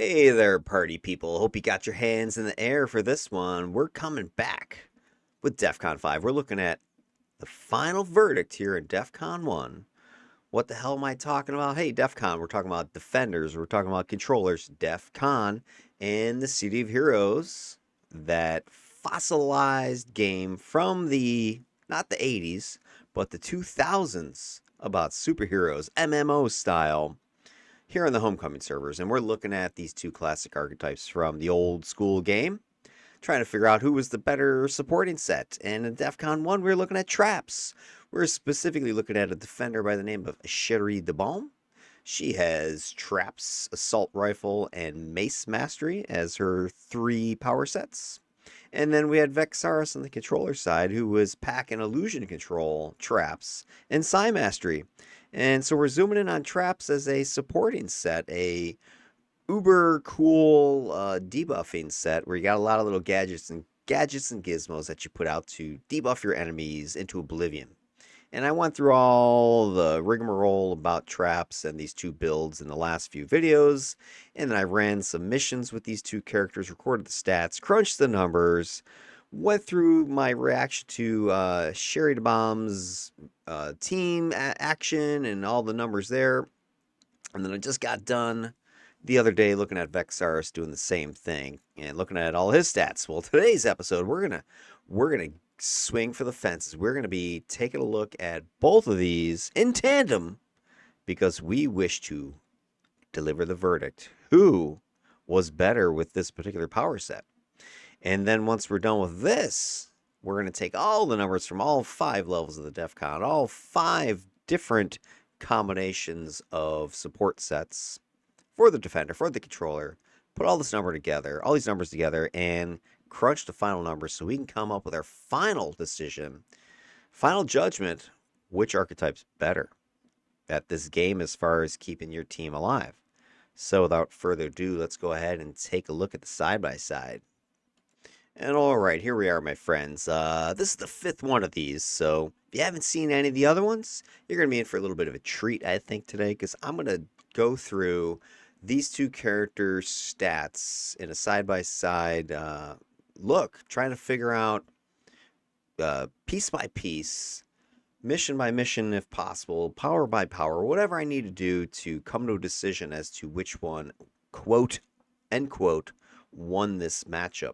Hey there, party people. Hope you got your hands in the air for this one. We're coming back with DEFCON 5. We're looking at the final verdict here in DEFCON 1. What the hell am I talking about? Hey, DEFCON, we're talking about defenders, we're talking about controllers. DEFCON and the City of Heroes, that fossilized game from not the 80s, but the 2000s about superheroes, MMO style here on the Homecoming servers, and we're looking at these two classic archetypes from the old school game, trying to figure out who was the better supporting set. And in DEF CON 1, we're looking at traps. We're specifically looking at a defender by the name of Cherie da Bom. She has traps, assault rifle, and mace mastery as her three power sets. And then we had Vexaris on the controller side, who was pack and illusion control, traps, and psi mastery. And so we're zooming in on traps as a supporting set, a uber cool debuffing set where you got a lot of little gadgets and gizmos that you put out to debuff your enemies into oblivion. And I went through all the rigmarole about traps and these two builds in the last few videos. And then I ran some missions with these two characters, recorded the stats, crunched the numbers, went through my reaction to Cherie da Bom's team action and all the numbers there. And then I just got done the other day looking at Vexaris doing the same thing and looking at all his stats. Well, today's episode, we're gonna swing for the fences. We're gonna be taking a look at both of these in tandem because we wish to deliver the verdict. Who was better with this particular power set? And then once we're done with this, we're going to take all the numbers from all five levels of the DEF CON, all five different combinations of support sets for the defender, for the controller, put all this number together, all these numbers together, and crunch the final numbers so we can come up with our final decision, final judgment, which archetype's better at this game as far as keeping your team alive. So without further ado, let's go ahead and take a look at the side-by-side. And all right, here we are, my friends. This is the fifth one of these, so if you haven't seen any of the other ones, you're going to be in for a little bit of a treat, I think, today, because I'm going to go through these two characters' stats in a side-by-side look, trying to figure out piece by piece, mission by mission, if possible, power by power, whatever I need to do to come to a decision as to which one, quote, end quote, won this matchup.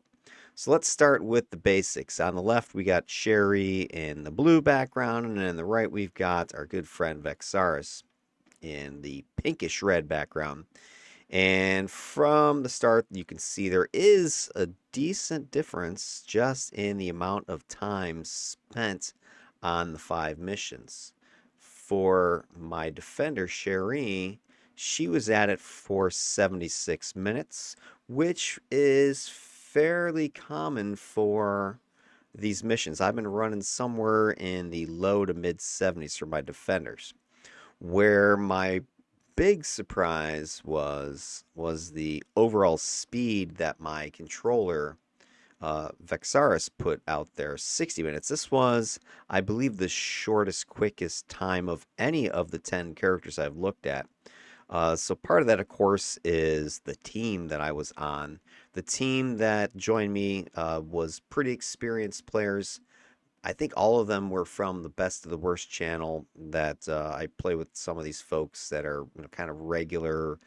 So let's start with the basics. On the left, we got Cherie in the blue background, and on the right, we've got our good friend Vexaris in the pinkish red background. And from the start, you can see there is a decent difference just in the amount of time spent on the five missions. For my defender, Cherie, she was at it for 76 minutes, which is fairly common for these missions. I've been running somewhere in the low to mid 70s for my defenders. Where my big surprise was the overall speed that my controller Vexaris put out there, 60 minutes. This was, I believe, the shortest, quickest time of any of the 10 characters I've looked at. So part of that, of course, is the team that I was on. The team that joined me was pretty experienced players. I think all of them were from the Best of the Worst channel that I play with some of these folks that are kind of regular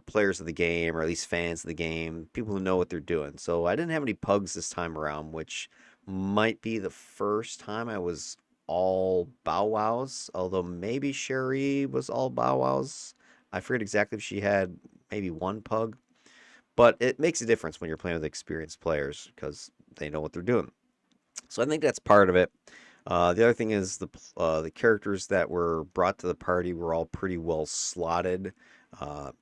players of the game, or at least fans of the game, people who know what they're doing. So I didn't have any pugs this time around, which might be the first time I was all bow wows, although maybe Cherie was all bow wows. I forget exactly if she had maybe one pug, but it makes a difference when you're playing with experienced players because they know what they're doing. So I think that's part of it. The other thing is the characters that were brought to the party were all pretty well slotted.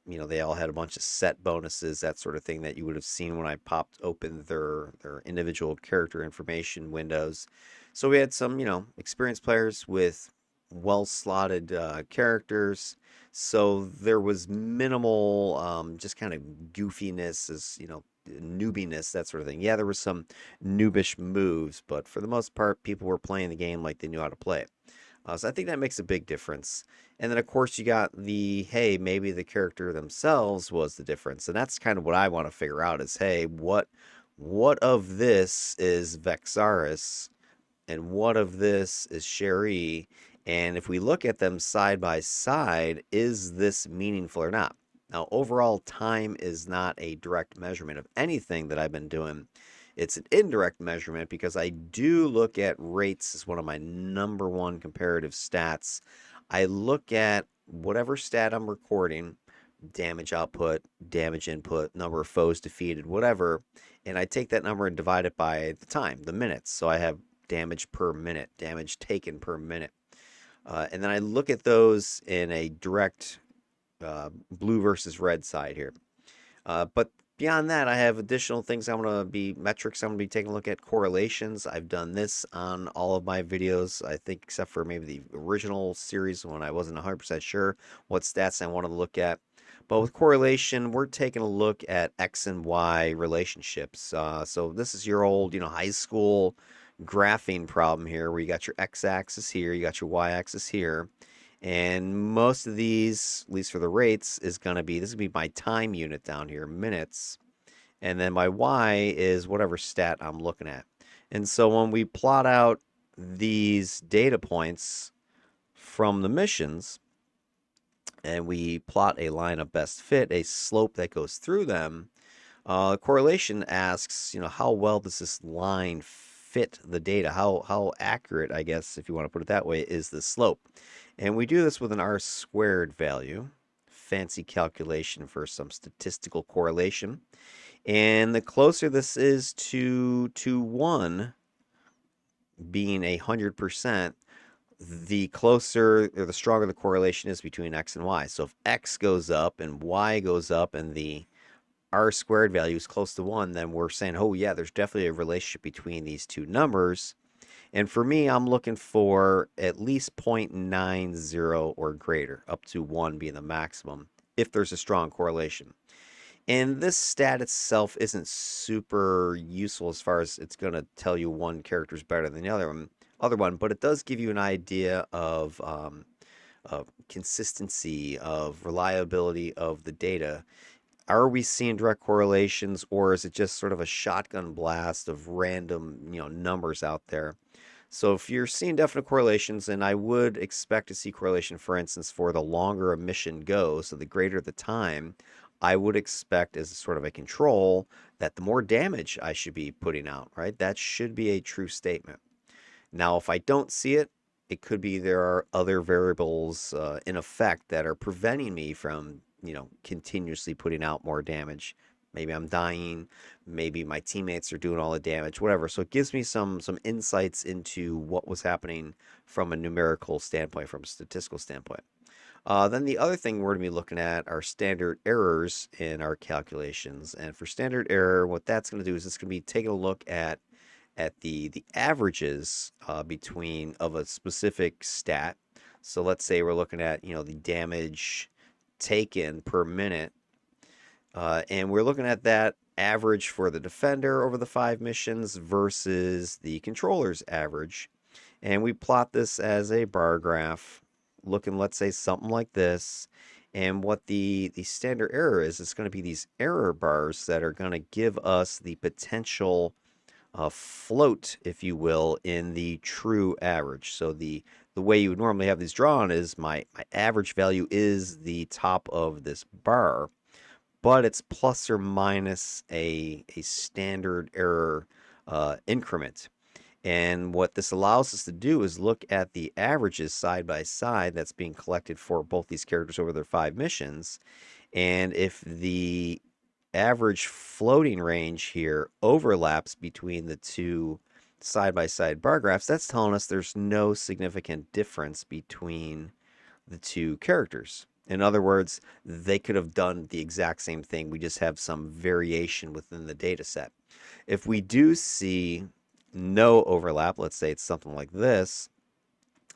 They all had a bunch of set bonuses, that sort of thing that you would have seen when I popped open their individual character information windows. So we had some, experienced players with well slotted characters. So there was minimal, just kind of goofiness, as newbiness, that sort of thing. Yeah, there were some noobish moves, but for the most part, people were playing the game like they knew how to play it. So I think that makes a big difference. And then of course you got the, hey, maybe the character themselves was the difference. And that's kind of what I want to figure out is, hey, what of this is Vexaris and what of this is Cherie? And if we look at them side by side, is this meaningful or not? Now, overall, time is not a direct measurement of anything that I've been doing. It's an indirect measurement because I do look at rates as one of my number one comparative stats. I look at whatever stat I'm recording, damage output, damage input, number of foes defeated, whatever, and I take that number and divide it by the time, the minutes. So I have damage per minute, damage taken per minute. And then I look at those in a direct blue versus red side here. But beyond that, I have additional things I'm going to be metrics. I'm going to be taking a look at correlations. I've done this on all of my videos, I think, except for maybe the original series when I wasn't 100% sure what stats I wanted to look at. But with correlation, we're taking a look at X and Y relationships. So this is your old, high school graphing problem here, where you got your X-axis here, you got your Y-axis here. And most of these, at least for the rates, is going to be, this is going to be my time unit down here, minutes. And then my Y is whatever stat I'm looking at. And so when we plot out these data points from the missions, and we plot a line of best fit, a slope that goes through them, correlation asks, how well does this line fit the data? How accurate, I guess, if you want to put it that way, is the slope? And we do this with an R² value, fancy calculation for some statistical correlation. And the closer this is to 1 being 100%, the closer or the stronger the correlation is between X and Y. So if X goes up and Y goes up and the R² value is close to 1, then we're saying, oh yeah, there's definitely a relationship between these two numbers. And for me, I'm looking for at least 0.90 or greater, up to 1 being the maximum, if there's a strong correlation. And this stat itself isn't super useful as far as it's going to tell you one character is better than the other one, but it does give you an idea of consistency, of reliability of the data. Are we seeing direct correlations, or is it just sort of a shotgun blast of random, numbers out there? So if you're seeing definite correlations, and I would expect to see correlation, for instance, for the longer a mission goes, so the greater the time, I would expect as sort of a control that the more damage I should be putting out, right? That should be a true statement. Now, if I don't see it, it could be there are other variables in effect that are preventing me from, continuously putting out more damage. Maybe I'm dying, maybe my teammates are doing all the damage, whatever. So it gives me some insights into what was happening from a numerical standpoint, from a statistical standpoint. Then the other thing we're going to be looking at are standard errors in our calculations. And for standard error, what that's going to do is it's going to be taking a look at the averages between of a specific stat. So let's say we're looking at the damage taken per minute, and we're looking at that average for the defender over the 5 missions versus the controller's average, and we plot this as a bar graph, looking, let's say, something like this. And what the standard error is, it's going to be these error bars that are going to give us the potential float, if you will, in the true average. So the way you would normally have these drawn is my average value is the top of this bar, but it's plus or minus a standard error increment. And what this allows us to do is look at the averages side by side that's being collected for both these characters over their 5 missions. And if the average floating range here overlaps between the two side-by-side bar graphs, that's telling us there's no significant difference between the two characters. In other words, they could have done the exact same thing. We just have some variation within the data set. If we do see no overlap, let's say it's something like this,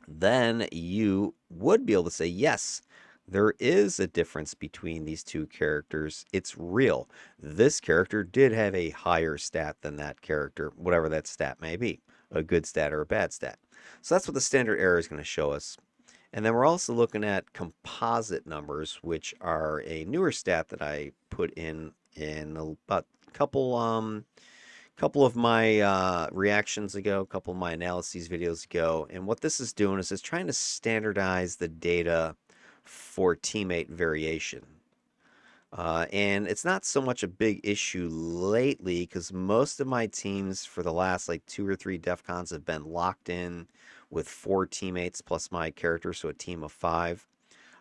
then you would be able to say, yes, there is a difference between these two characters. It's real. This character did have a higher stat than that character, whatever that stat may be. a good stat or a bad stat. So that's what the standard error is going to show us. And then we're also looking at composite numbers, which are a newer stat that I put in about a couple of my reactions ago, a couple of my analyses videos ago. And what this is doing is it's trying to standardize the data for teammate variation. And it's not so much a big issue lately because most of my teams for the last like 2 or 3 DEFCONs have been locked in with 4 teammates plus my character, so a team of 5.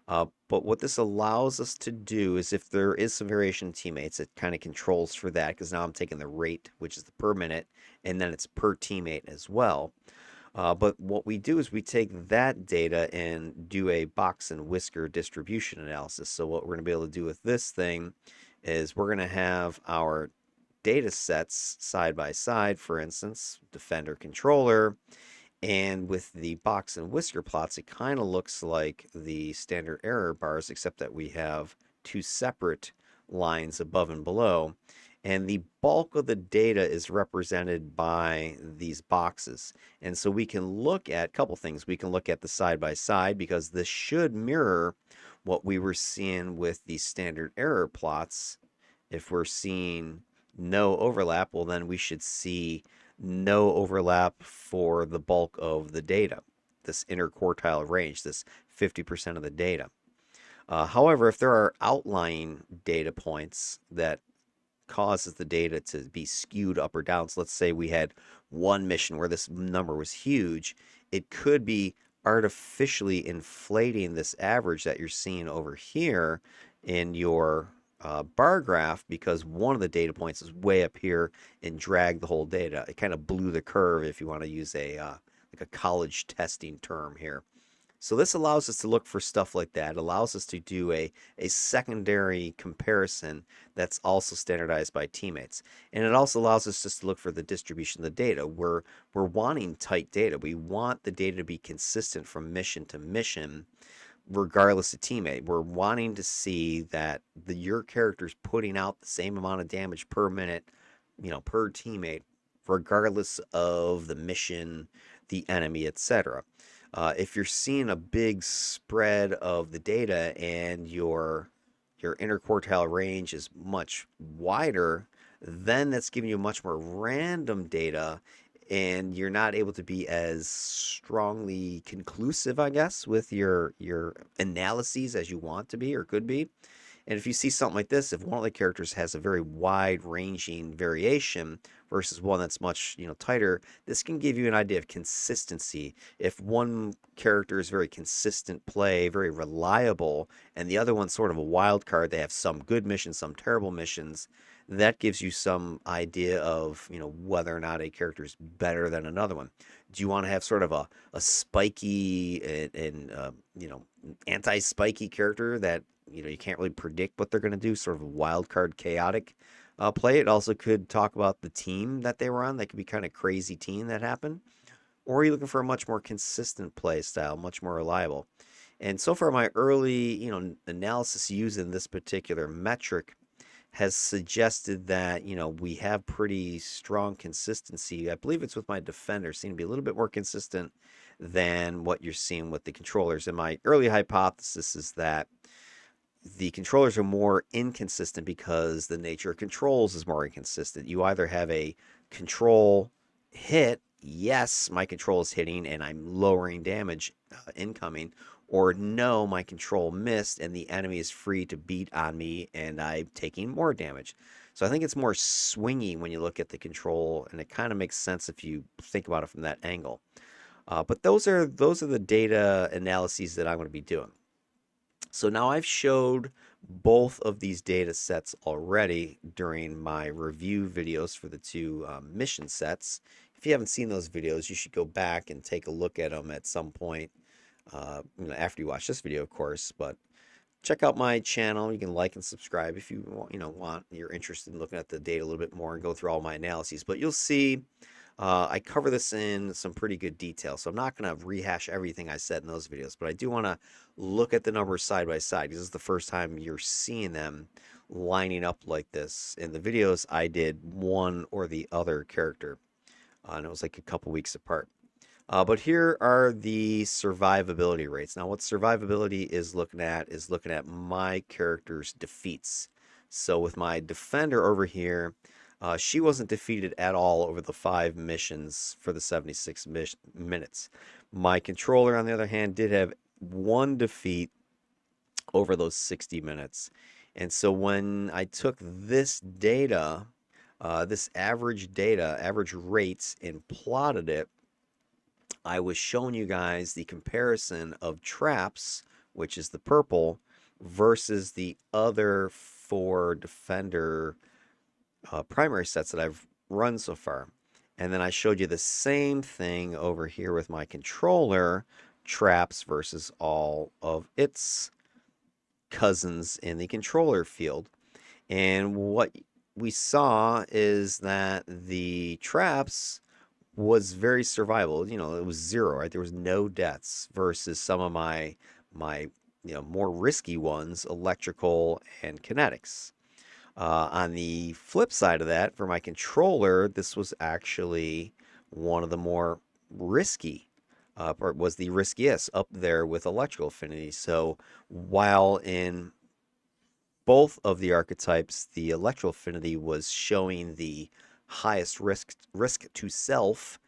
But what this allows us to do is if there is some variation in teammates, it kind of controls for that because now I'm taking the rate, which is the per minute, and then it's per teammate as well. But what we do is we take that data and do a box and whisker distribution analysis. So what we're going to be able to do with this thing is we're going to have our data sets side by side, for instance, defender controller. And with the box and whisker plots, it kind of looks like the standard error bars, except that we have 2 separate lines above and below. And the bulk of the data is represented by these boxes. And so we can look at a couple things. We can look at the side by side because this should mirror what we were seeing with the standard error plots. If we're seeing no overlap, well, then we should see no overlap for the bulk of the data, this interquartile range, this 50% of the data. However, if there are outlying data points that causes the data to be skewed up or down, so let's say we had one mission where this number was huge, it could be artificially inflating this average that you're seeing over here in your bar graph because one of the data points is way up here and dragged the whole data. It kind of blew the curve if you want to use a like a college testing term here. So this allows us to look for stuff like that. It allows us to do a secondary comparison that's also standardized by teammates. And it also allows us just to look for the distribution of the data. We're wanting tight data. We want the data to be consistent from mission to mission, regardless of teammate. We're wanting to see that your character's putting out the same amount of damage per minute, per teammate, regardless of the mission, the enemy, etc. If you're seeing a big spread of the data and your interquartile range is much wider, then that's giving you much more random data and you're not able to be as strongly conclusive, I guess, with your analyses as you want to be or could be. And if you see something like this, if one of the characters has a very wide-ranging variation versus one that's much, tighter, this can give you an idea of consistency. If one character is very consistent play, very reliable, and the other one's sort of a wild card, they have some good missions, some terrible missions, that gives you some idea of, whether or not a character is better than another one. Do you want to have sort of a spiky and anti-spiky character that you can't really predict what they're going to do, sort of a wild card chaotic play? It also could talk about the team that they were on. That could be kind of crazy team that happened. Or are you looking for a much more consistent play style, much more reliable? And so far, my early analysis using this particular metric has suggested that we have pretty strong consistency. I believe it's with my defenders seem to be a little bit more consistent than what you're seeing with the controllers. And my early hypothesis is that the controllers are more inconsistent because the nature of controls is more inconsistent. You either have a control hit, yes, my control is hitting and I'm lowering damage incoming, or no, my control missed and the enemy is free to beat on me and I'm taking more damage. So I think it's more swingy when you look at the control, and it kind of makes sense if you think about it from that angle. But those are the data analyses that I'm going to be doing. So now I've showed both of these data sets already during my review videos for the 2 mission sets. If you haven't seen those videos, you should go back and take a look at them at some point after you watch this video, of course. But check out my channel. You can like and subscribe if you want. You're interested in looking at the data a little bit more and go through all my analyses. But you'll see I cover this in some pretty good detail, so I'm not going to rehash everything I said in those videos, but I do want to look at the numbers side by side. This is the first time you're seeing them lining up like this. In the videos, I did one or the other character. and it was like a couple weeks apart. But here are the survivability rates. Now, what survivability is looking at my character's defeats. So with my defender over here, she wasn't defeated at all over the 5 missions for the 76 minutes. My controller, on the other hand, did have one defeat over those 60 minutes. And so when I took this data, this average data, average rates, and plotted it, I was showing you guys the comparison of traps, which is the purple, versus the other 4 defender primary sets that I've run so far. And then I showed you the same thing over here with my controller, traps versus all of its cousins in the controller field. And what we saw is that the traps was very survival. You know, it was 0, right? There was no deaths versus some of my more risky ones, electrical and kinetics. On the flip side of that, for my controller, this was actually one of the more risky, or was the riskiest up there with electrical affinity. So while in both of the archetypes, the electrical affinity was showing the highest risk to self.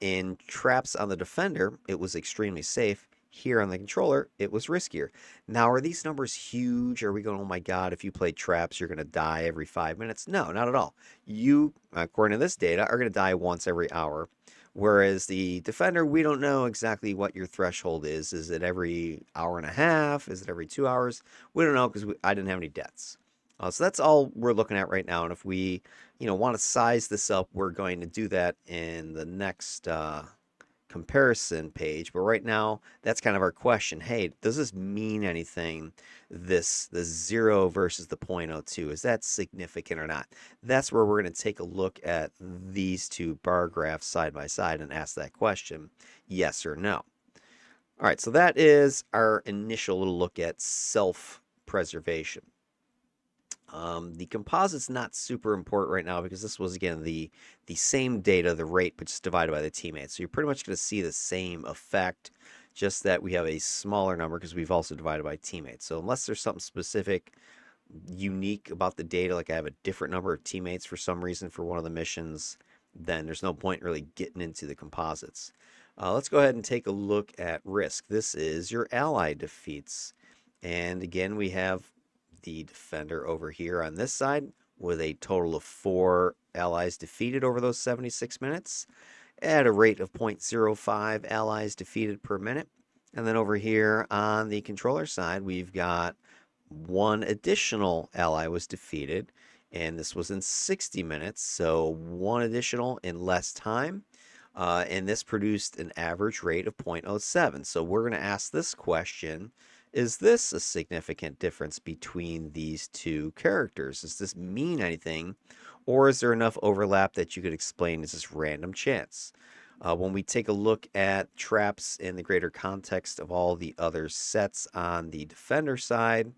In traps on the defender, it was extremely safe. Here on the controller, it was riskier. Now, are these numbers huge? Are we going, oh my God, if you play traps, you're going to die every 5 minutes? No, not at all. You, according to this data, are going to die once every hour. Whereas the defender, we don't know exactly what your threshold is. Is it every hour and a half? Is it every 2 hours? We don't know because I didn't have any deaths. So that's all we're looking at right now. And if we, want to size this up, we're going to do that in the next comparison page. But right now, that's kind of our question. Hey, does this mean anything? The 0 versus the 0.02, is that significant or not? That's where we're going to take a look at these two bar graphs side by side and ask that question, yes or no. All right, so that is our initial little look at self-preservation. The composite's not super important right now because this was, again, the same data, the rate, but just divided by the teammates. So you're pretty much going to see the same effect, just that we have a smaller number because we've also divided by teammates. So unless there's something specific, unique about the data, like I have a different number of teammates for some reason for one of the missions, then there's no point really getting into the composites. Let's go ahead and take a look at risk. This is your ally defeats. And again, we have the defender over here on this side with a total of 4 allies defeated over those 76 minutes at a rate of 0.05 allies defeated per minute. And then over here on the controller side, we've got 1 additional ally was defeated, and this was in 60 minutes, so 1 additional in less time. And this produced an average rate of 0.07. So we're going to ask this question. Is this a significant difference between these two characters? Does this mean anything? Or is there enough overlap that you could explain as just random chance? When we take a look at traps in the greater context of all the other sets on the defender side,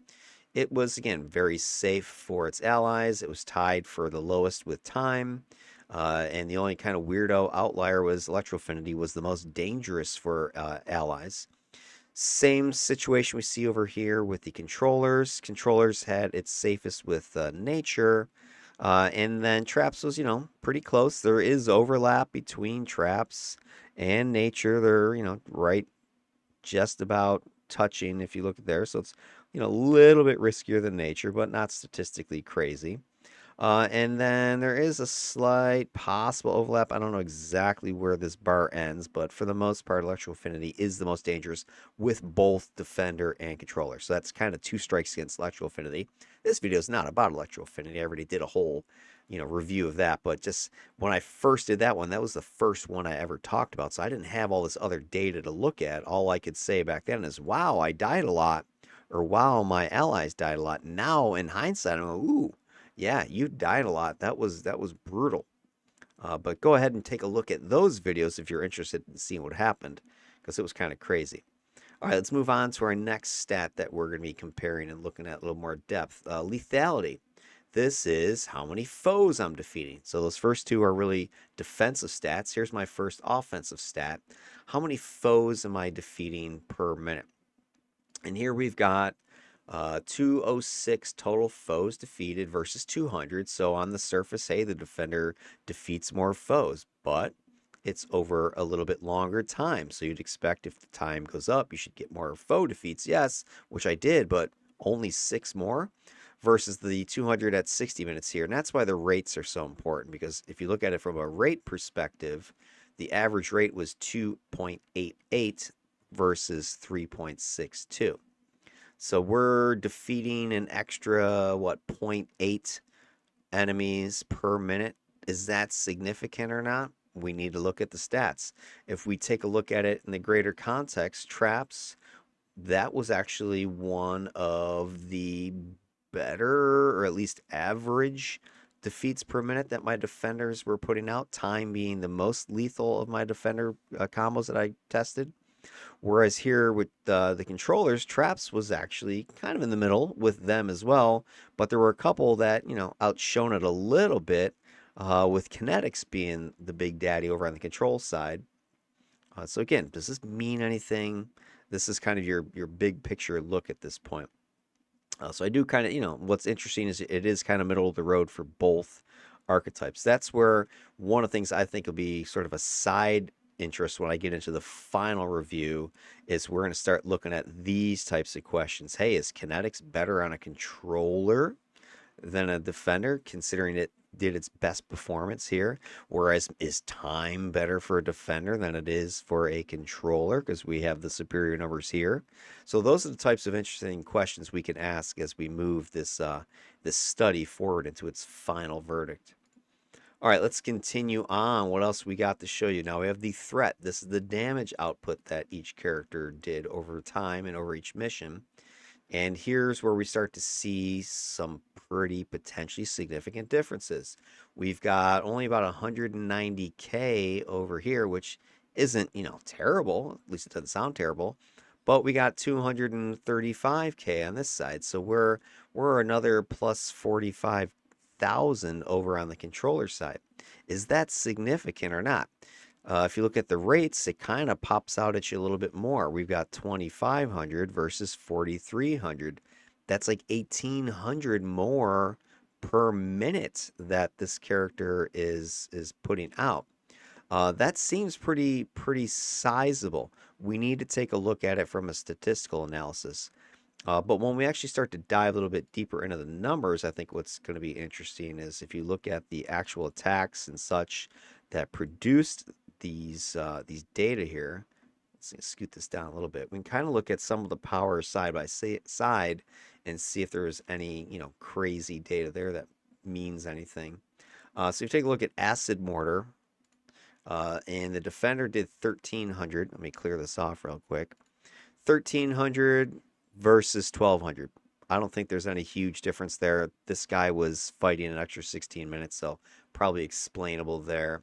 it was, again, very safe for its allies. It was tied for the lowest with time. And the only kind of weirdo outlier was electroaffinity was the most dangerous for allies. Same situation we see over here with the controllers. Controllers had its safest with nature. And then traps was, pretty close. There is overlap between traps and nature. They're, right just about touching if you look at there. So it's, a little bit riskier than nature, but not statistically crazy. And then there is a slight possible overlap. I don't know exactly where this bar ends, but for the most part, electrical affinity is the most dangerous with both defender and controller. So that's kind of 2 strikes against electrical affinity. This video is not about electrical affinity. I already did a whole, review of that. But just when I first did that one, that was the first one I ever talked about. So I didn't have all this other data to look at. All I could say back then is, wow, I died a lot. Or wow, my allies died a lot. Now, in hindsight, I'm like, ooh. Yeah, you died a lot. That was brutal. But go ahead and take a look at those videos if you're interested in seeing what happened, because it was kind of crazy. All right, let's move on to our next stat that we're going to be comparing and looking at a little more depth. Lethality. This is how many foes I'm defeating. So those first two are really defensive stats. Here's my first offensive stat. How many foes am I defeating per minute? And here we've got 206 total foes defeated versus 200. So on the surface, hey, the defender defeats more foes, but it's over a little bit longer time. So you'd expect if the time goes up, you should get more foe defeats. Yes, which I did, but only 6 more versus the 200 at 60 minutes here. And that's why the rates are so important, because if you look at it from a rate perspective, the average rate was 2.88 versus 3.62. So we're defeating an extra, what, zero point 0.8 enemies per minute. Is that significant or not? We need to look at the stats. If we take a look at it in the greater context, traps, that was actually one of the better, or at least average, defeats per minute that my defenders were putting out, time being the most lethal of my defender combos that I tested. Whereas here with the controllers, traps was actually kind of in the middle with them as well, but there were a couple that, outshone it a little bit, with kinetics being the big daddy over on the control side. So again, does this mean anything? This is kind of your big picture look at this point. So I do kind of, what's interesting is it is kind of middle of the road for both archetypes. That's where one of the things I think will be sort of a side interest when I get into the final review is we're going to start looking at these types of questions. Hey, is kinetics better on a controller than a defender, considering it did its best performance here? Whereas, is time better for a defender than it is for a controller, because we have the superior numbers here? So those are the types of interesting questions we can ask as we move this this study forward into its final verdict. All right, let's continue on. What else we got to show you? Now we have the threat. This is the damage output that each character did over time and over each mission. And here's where we start to see some pretty potentially significant differences. We've got only about 190K over here, which isn't, terrible. At least it doesn't sound terrible. But we got 235K on this side. So we're another plus 45,000 over on the controller side. Is that significant or not? If you look at the rates, it kind of pops out at you a little bit more. We've got 2,500 versus 4,300. That's like 1,800 more per minute that this character is putting out. That seems pretty sizable. We need to take a look at it from a statistical analysis. But when we actually start to dive a little bit deeper into the numbers, I think what's going to be interesting is if you look at the actual attacks and such that produced these data here. Let's scoot this down a little bit. We can kind of look at some of the power side by side and see if there's any crazy data there that means anything. So if you take a look at acid mortar, and the defender did 1,300. Let me clear this off real quick. 1,300 versus 1,200. I don't think there's any huge difference there. This guy was fighting an extra 16 minutes, so probably explainable there.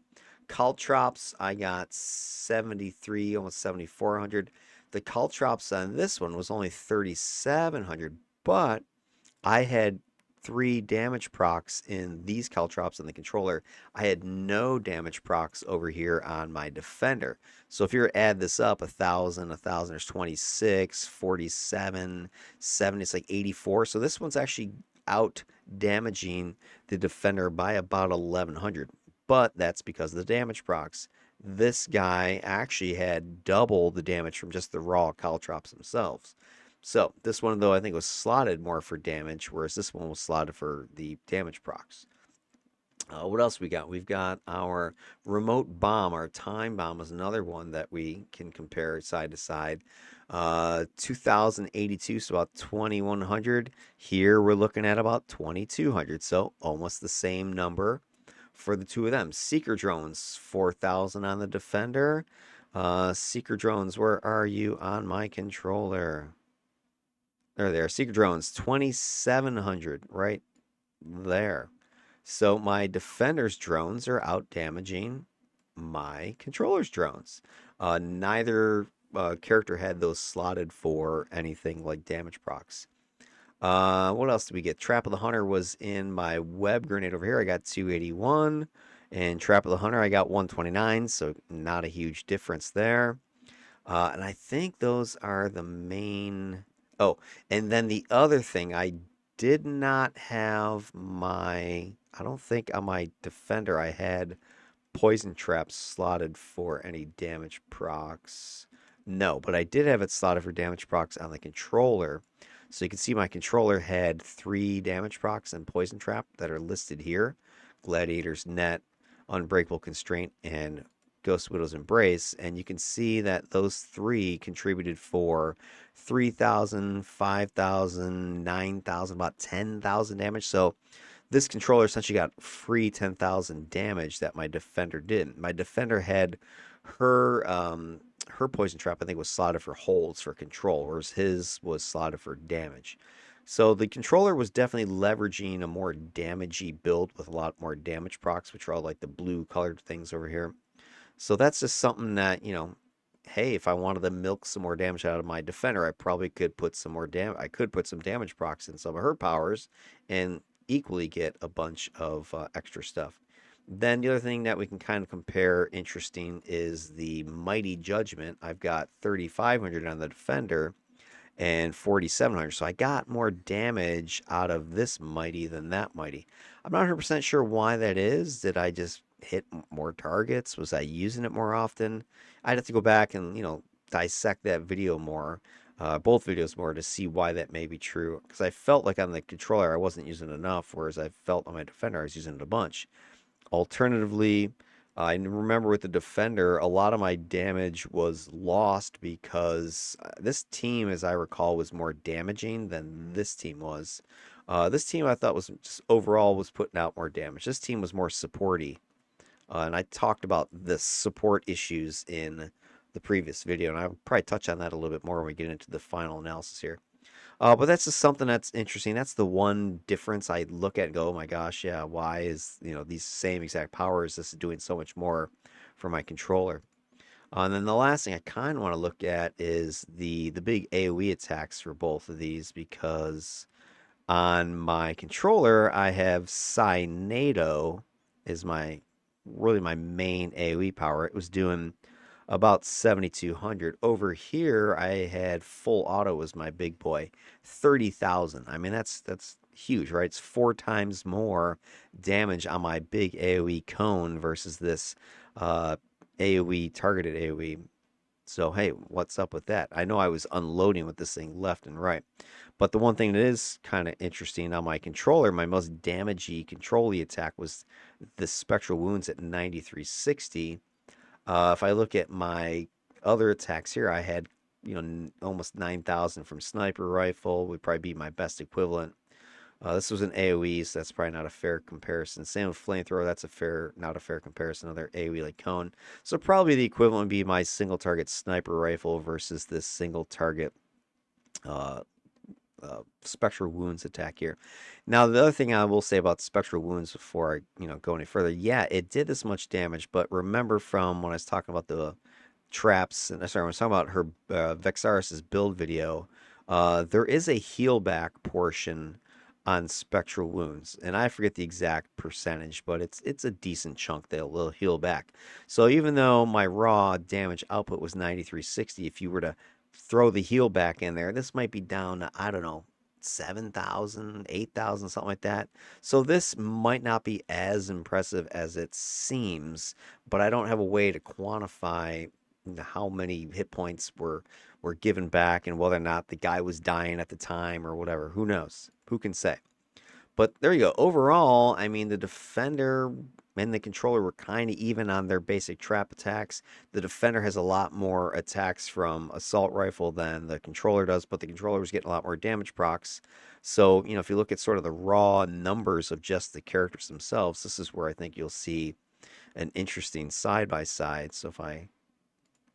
Caltrops, I got 73, almost 7,400. The Caltrops on this one was only 3,700, but I had 3 damage procs in these Caltrops on the controller. I had no damage procs over here on my defender. So if you add this up, 1,000, 1,000 is 26, 47, 70, it's like 84. So this one's actually out damaging the defender by about 1,100. But that's because of the damage procs. This guy actually had double the damage from just the raw caltrops themselves. So this one, though, I think was slotted more for damage, whereas this one was slotted for the damage procs. What else we got? We've got our remote bomb. Our time bomb is another one that we can compare side to side. 2,082, so about 2,100. Here we're looking at about 2,200, so almost the same number for the two of them. Seeker drones, 4,000 on the defender. Seeker drones, where are you on my controller? There they are. Seeker drones, 2,700 right there. So my defender's drones are out damaging my controller's drones. Neither character had those slotted for anything like damage procs. What else did we get? Trap of the Hunter was in my web grenade over here. I got 281. And Trap of the Hunter, I got 129, so not a huge difference there. And I think those are the main. Oh, and then the other thing, I did not have my. I don't think on my Defender I had poison traps slotted for any damage procs. No, but I did have it slotted for damage procs on the controller. So you can see my controller had 3 damage procs and poison trap that are listed here. Gladiator's Net, Unbreakable Constraint, and Ghost Widow's Embrace. And you can see that those 3 contributed for 3,000, 5,000, 9,000, about 10,000 damage. So this controller essentially got free 10,000 damage that my Defender didn't. My Defender had her poison trap, I think, was slotted for holds for control, whereas his was slotted for damage. So the controller was definitely leveraging a more damagey build with a lot more damage procs, which are all like the blue colored things over here. So that's just something that, hey, if I wanted to milk some more damage out of my Defender, I probably could put some more damage. I could put some damage procs in some of her powers and equally get a bunch of extra stuff. Then the other thing that we can kind of compare interesting is the Mighty Judgment. I've got 3,500 on the Defender and 4,700. So I got more damage out of this Mighty than that Mighty. I'm not 100% sure why that is. Did I just hit more targets? Was I using it more often? I'd have to go back and, dissect that video more, both videos more, to see why that may be true. Because I felt like on the controller I wasn't using it enough, whereas I felt on my Defender I was using it a bunch. Alternatively, I remember with the Defender, a lot of my damage was lost because this team, as I recall, was more damaging than this team was. This team I thought was just overall was putting out more damage. This team was more supporty. And I talked about the support issues in the previous video, and I'll probably touch on that a little bit more when we get into the final analysis here. But that's just something that's interesting. That's the one difference I look at and go, oh my gosh, yeah, why is, these same exact powers, this is doing so much more for my controller. And then the last thing I kind of want to look at is the big AoE attacks for both of these, because on my controller I have Psynado is really my main AoE power. It was doing about 7,200. Over here, I had full auto as my big boy, 30,000. I mean, that's huge, right? It's 4 times more damage on my big AoE cone versus this AoE targeted AoE. So hey, what's up with that? I know I was unloading with this thing left and right. But the one thing that is kind of interesting on my controller, my most damagey control-y attack was the Spectral Wounds at 9360. If I look at my other attacks here, I had, almost 9,000 from Sniper Rifle, would probably be my best equivalent. This was an AoE, so that's probably not a fair comparison. Same with Flamethrower, that's not a fair comparison. Another AoE like Cone. So probably the equivalent would be my single target Sniper Rifle versus this single target uh, Spectral Wounds attack here. Now, the other thing I will say about Spectral Wounds before I, go any further, yeah, it did this much damage, but remember from when I was talking about the traps, and sorry, when I was talking about her Vexaris' build video, there is a heal back portion on Spectral Wounds, and I forget the exact percentage, but it's a decent chunk that will heal back. So even though my raw damage output was 9360, if you were to throw the heal back in there, this might be down to, I don't know, 7,000, 8,000, something like that. So this might not be as impressive as it seems, but I don't have a way to quantify how many hit points were given back and whether or not the guy was dying at the time or whatever. Who knows? Who can say? But there you go. Overall, I mean, the Defender and the controller were kind of even on their basic trap attacks. The Defender has a lot more attacks from Assault Rifle than the controller does, but the controller was getting a lot more damage procs. So, if you look at sort of the raw numbers of just the characters themselves, this is where I think you'll see an interesting side-by-side. So if I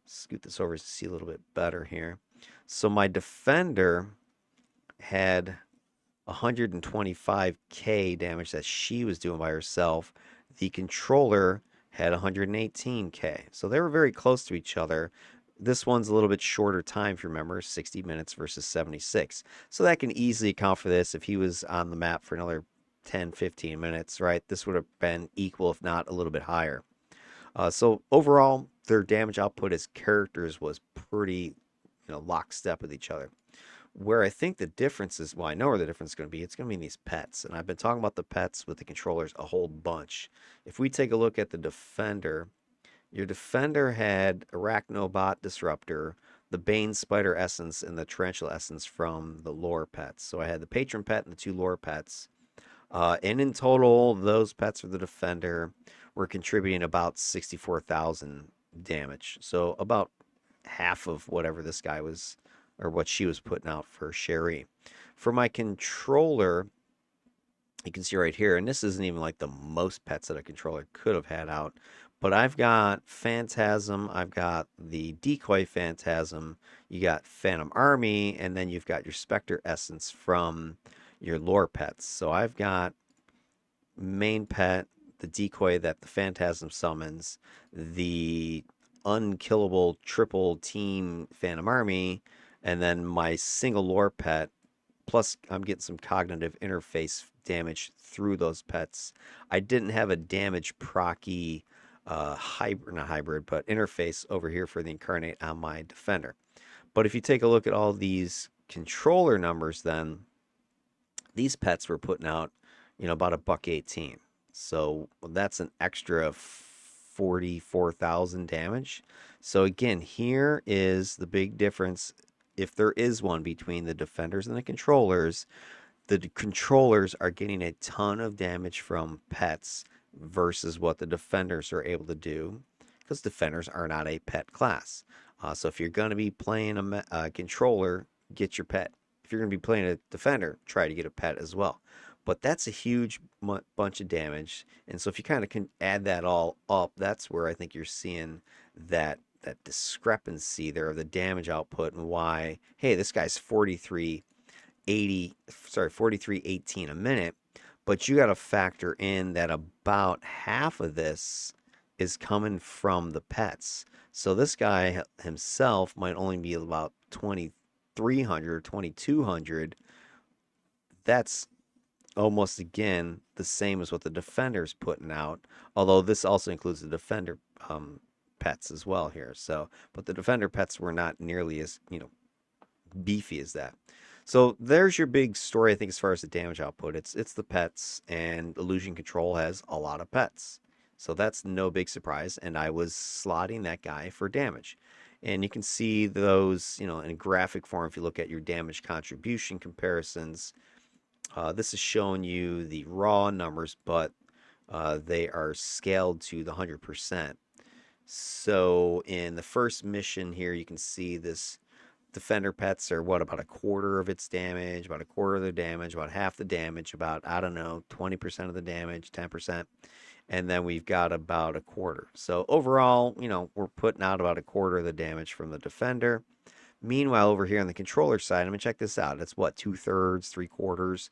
scoot this over to see a little bit better here. So my Defender had 125k damage that she was doing by herself. The controller had 118k. So they were very close to each other. this one's a little bit shorter time, if you remember, 60 minutes versus 76. So that can easily account for this. If he was on the map for another 10, 15 minutes, right, this would have been equal, if not a little bit higher. So overall, their damage output as characters was pretty, lockstep with each other. Where I think the difference is, well, I know where the difference is going to be. It's going to be in these pets. And I've been talking about the pets with the controllers a whole bunch. If we take a look at the Defender, your Defender had Arachnobot Disruptor, the Bane Spider Essence, and the Tarantula Essence from the lore pets. So I had the Patron Pet and the 2 lore pets. And in total, those pets for the Defender were contributing about 64,000 damage. So about half of whatever this guy was, or what she was putting out for Cherie. For my controller, you can see right here, and this isn't even like the most pets that a controller could have had out, but I've got Phantasm, I've got the Decoy Phantasm, you got Phantom Army, and then you've got your Spectre Essence from your lore pets. So I've got main pet, the decoy that the Phantasm summons, the unkillable triple team Phantom Army, and then my single lore pet. Plus, I'm getting some cognitive interface damage through those pets. I didn't have a damage procky hybrid, not hybrid, but interface over here for the Incarnate on my Defender. But if you take a look at all these controller numbers, then these pets were putting out, about $1.18. So that's an extra 44,000 damage. So again, here is the big difference, if there is one, between the Defenders and the controllers. The controllers are getting a ton of damage from pets versus what the Defenders are able to do, because Defenders are not a pet class. So if you're going to be playing a controller, get your pet. If you're going to be playing a Defender, try to get a pet as well. But that's a huge bunch of damage. And so if you kind of can add that all up, that's where I think you're seeing that discrepancy there of the damage output, and why, hey, this guy's 4318 a minute, but you got to factor in that about half of this is coming from the pets. So this guy himself might only be about 2,300, 2,200. That's almost, again, the same as what the Defender's putting out, although this also includes the Defender pets as well here. So, but the Defender pets were not nearly as, beefy as that. So there's your big story, I think, as far as the damage output. It's the pets, and Illusion Control has a lot of pets. So that's no big surprise, and I was slotting that guy for damage. And you can see those, in graphic form if you look at your damage contribution comparisons. This is showing you the raw numbers, but they are scaled to the 100%. So in the first mission here, you can see this Defender pets are about a quarter of its damage, about a quarter of the damage, about half the damage, about, I don't know, 20% of the damage, 10%. And then we've got about a quarter. So overall, we're putting out about a quarter of the damage from the Defender. Meanwhile, over here on the controller side, I'm going to check this out. It's what, 2/3, 3/4,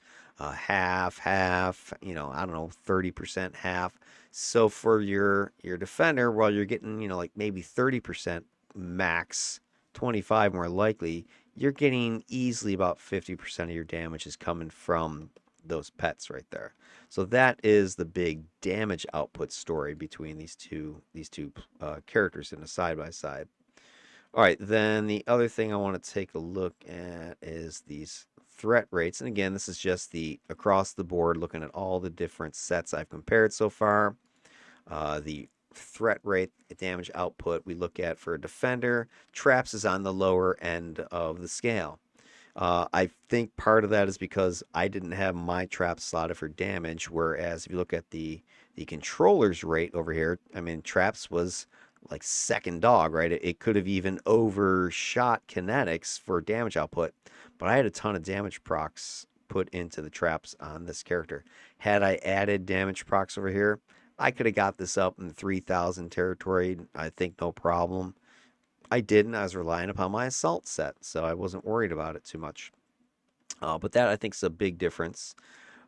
half, I don't know, 30%, half. So for your Defender, while you're getting, like maybe 30% max, 25 more likely, you're getting easily about 50% of your damage is coming from those pets right there. So that is the big damage output story between these two characters in a side by side. All right, then the other thing I want to take a look at is these threat rates. And again, this is just the across the board, looking at all the different sets I've compared so far. The threat rate, damage output we look at for a Defender. Traps is on the lower end of the scale. I think part of that is because I didn't have my traps slotted for damage, whereas if you look at the controller's rate over here, I mean, traps was like second dog, right? It could have even overshot kinetics for damage output, but I had a ton of damage procs put into the traps on this character. Had I added damage procs over here, I could have got this up in the 3,000 territory, I think, no problem. I didn't. I was relying upon my assault set, so I wasn't worried about it too much. But that, I think, is a big difference.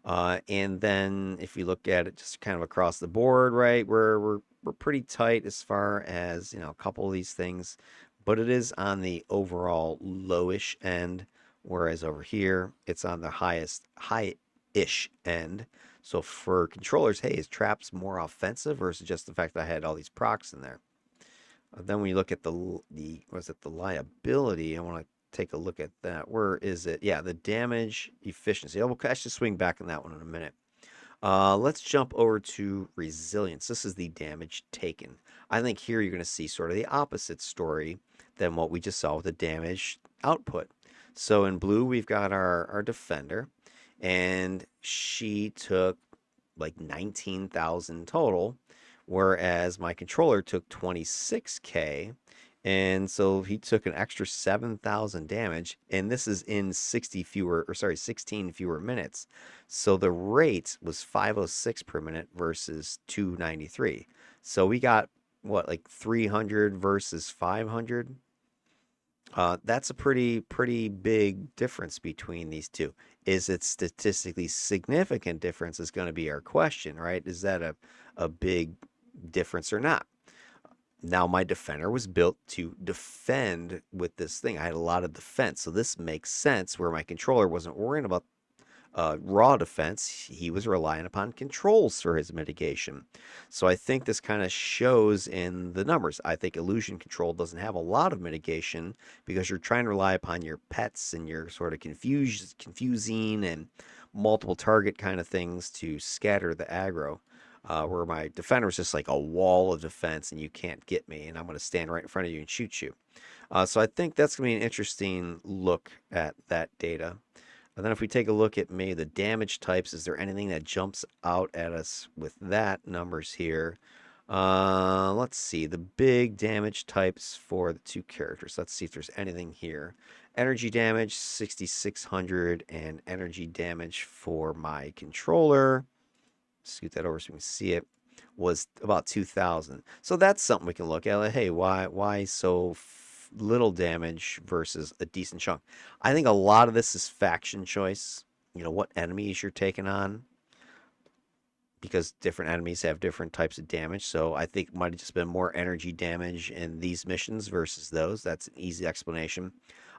And then if you look at it just kind of across the board, right, we're pretty tight as far as, a couple of these things. but it is on the overall lowish end, whereas over here it's on the high-ish end. So for controllers, hey, is traps more offensive versus just the fact that I had all these procs in there? Then when you look at the was it the liability, I want to take a look at that. Where is it? Yeah, the damage efficiency. We'll actually swing back on that one in a minute. Let's jump over to resilience. This is the damage taken. I think here you're going to see sort of the opposite story than what we just saw with the damage output. So in blue, we've got our defender, and she took like 19,000 total, whereas my controller took 26K. And so he took an extra 7,000 damage, and this is in 16 fewer minutes. So the rate was 506 per minute versus 293. So we got what, like 300 versus 500? That's a pretty big difference between these two. Is it statistically significant difference is going to be our question, right? Is that a big difference or not? Now my defender was built to defend with this thing. I had a lot of defense, so this makes sense where my controller wasn't worrying about raw defense. He was relying upon controls for his mitigation. So I think this kind of shows in the numbers. I think illusion control doesn't have a lot of mitigation because you're trying to rely upon your pets and your sort of confusing and multiple target kind of things to scatter the aggro. Where my defender is just like a wall of defense and you can't get me, and I'm going to stand right in front of you and shoot you. So I think that's going to be an interesting look at that data. And then if we take a look at maybe the damage types, is there anything that jumps out at us with that numbers here? Let's see, the big damage types for the two characters. Let's see if there's anything here. Energy damage, 6,600, and energy damage for my controller. Scoot that over so we can see it. Was about 2,000. So that's something we can look at. Like, hey, why so little damage versus a decent chunk? I think a lot of this is faction choice. You know, what enemies you're taking on, because different enemies have different types of damage. So I think it might have just been more energy damage in these missions versus those. That's an easy explanation.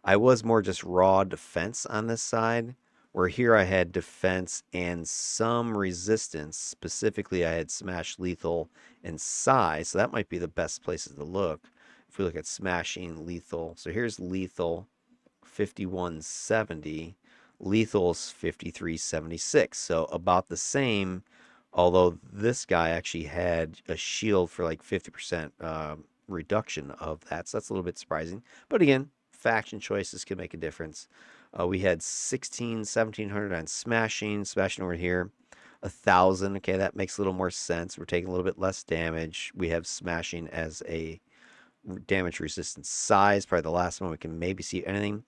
I was more just raw defense on this side, where here I had defense and some resistance. Specifically, I had smash, lethal, and psi. So that might be the best places to look. If we look at smashing, lethal. So here's lethal, 5170. Lethal's 5376. So about the same, although this guy actually had a shield for like 50% reduction of that. So that's a little bit surprising. But again, faction choices can make a difference. We had 1700 on smashing over here. 1,000. Okay, that makes a little more sense. We're taking a little bit less damage. We have smashing as a damage resistance size. Probably the last one we can maybe see anything.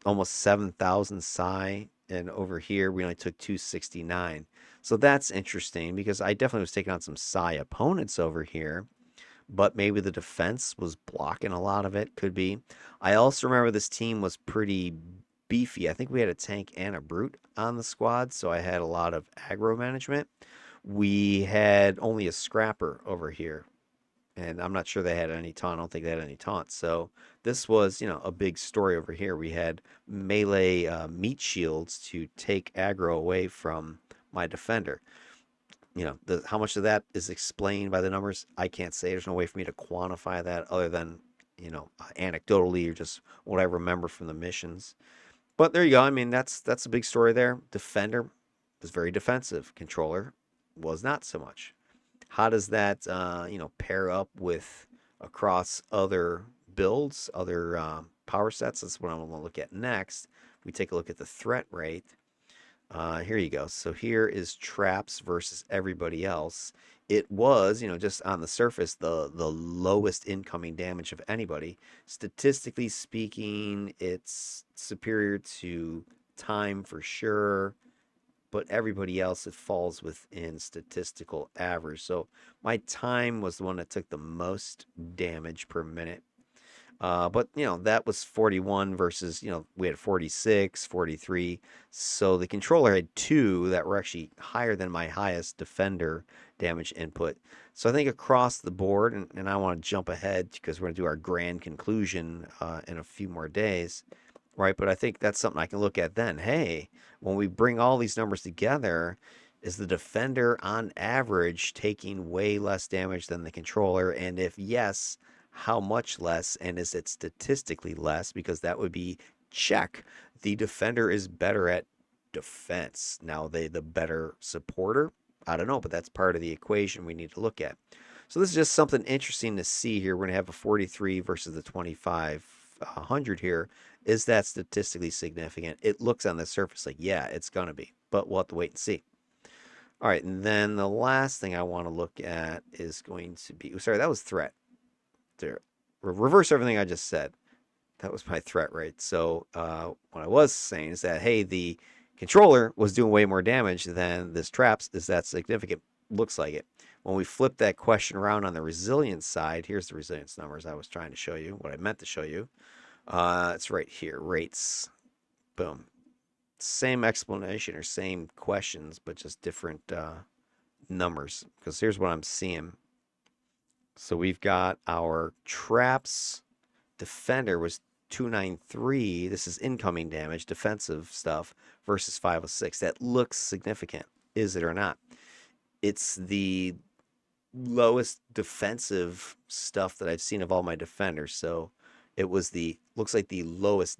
Almost 7,000 psi. And over here, we only took 269. So that's interesting because I definitely was taking on some psi opponents over here. But maybe the defense was blocking a lot of it. Could be. I also remember this team was pretty beefy. I think we had a tank and a brute on the squad, so I had a lot of aggro management. We had only a scrapper over here, and I'm not sure they had any taunt. I don't think they had any taunt. So this was, a big story over here. We had melee meat shields to take aggro away from my defender. How much of that is explained by the numbers, I can't say. There's no way for me to quantify that other than, anecdotally or just what I remember from the missions. But there you go. I mean, that's a big story there. Defender was very defensive. Controller was not so much. How does that, pair up with across other builds, other power sets? That's what I want to look at next. We take a look at the threat rate. Here you go. So here is traps versus everybody else. It was, just on the surface, the lowest incoming damage of anybody. Statistically speaking, it's superior to time for sure, but everybody else, it falls within statistical average. So my time was the one that took the most damage per minute. But, that was 41 versus, we had 46, 43. So the controller had two that were actually higher than my highest defender damage input. So I think across the board, and I want to jump ahead because we're going to do our grand conclusion in a few more days, right? But I think that's something I can look at then. Hey, when we bring all these numbers together, is the defender on average taking way less damage than the controller? And if yes, how much less? And is it statistically less? Because that would be check. The defender is better at defense. Now, they the better supporter? I don't know, but that's part of the equation we need to look at. So this is just something interesting to see here. We're going to have a 43 versus the 2500 here. Is that statistically significant? It looks on the surface like, yeah, it's going to be, but we'll have to wait and see. All right, and then the last thing I want to look at is going to be, sorry, that was threat. There, reverse everything I just said. That was my threat rate. So what I was saying is that, hey, the controller was doing way more damage than this traps. Is that significant? Looks like it. When we flip that question around on the resilience side, here's the resilience numbers I was trying to show you, what I meant to show you. It's right here, rates. Boom. Same explanation or same questions, but just different numbers. Because here's what I'm seeing. So we've got our traps defender was 293. This is incoming damage, defensive stuff, versus 506. That looks significant. Is it or not? It's the lowest defensive stuff that I've seen of all my defenders. So it was looks like the lowest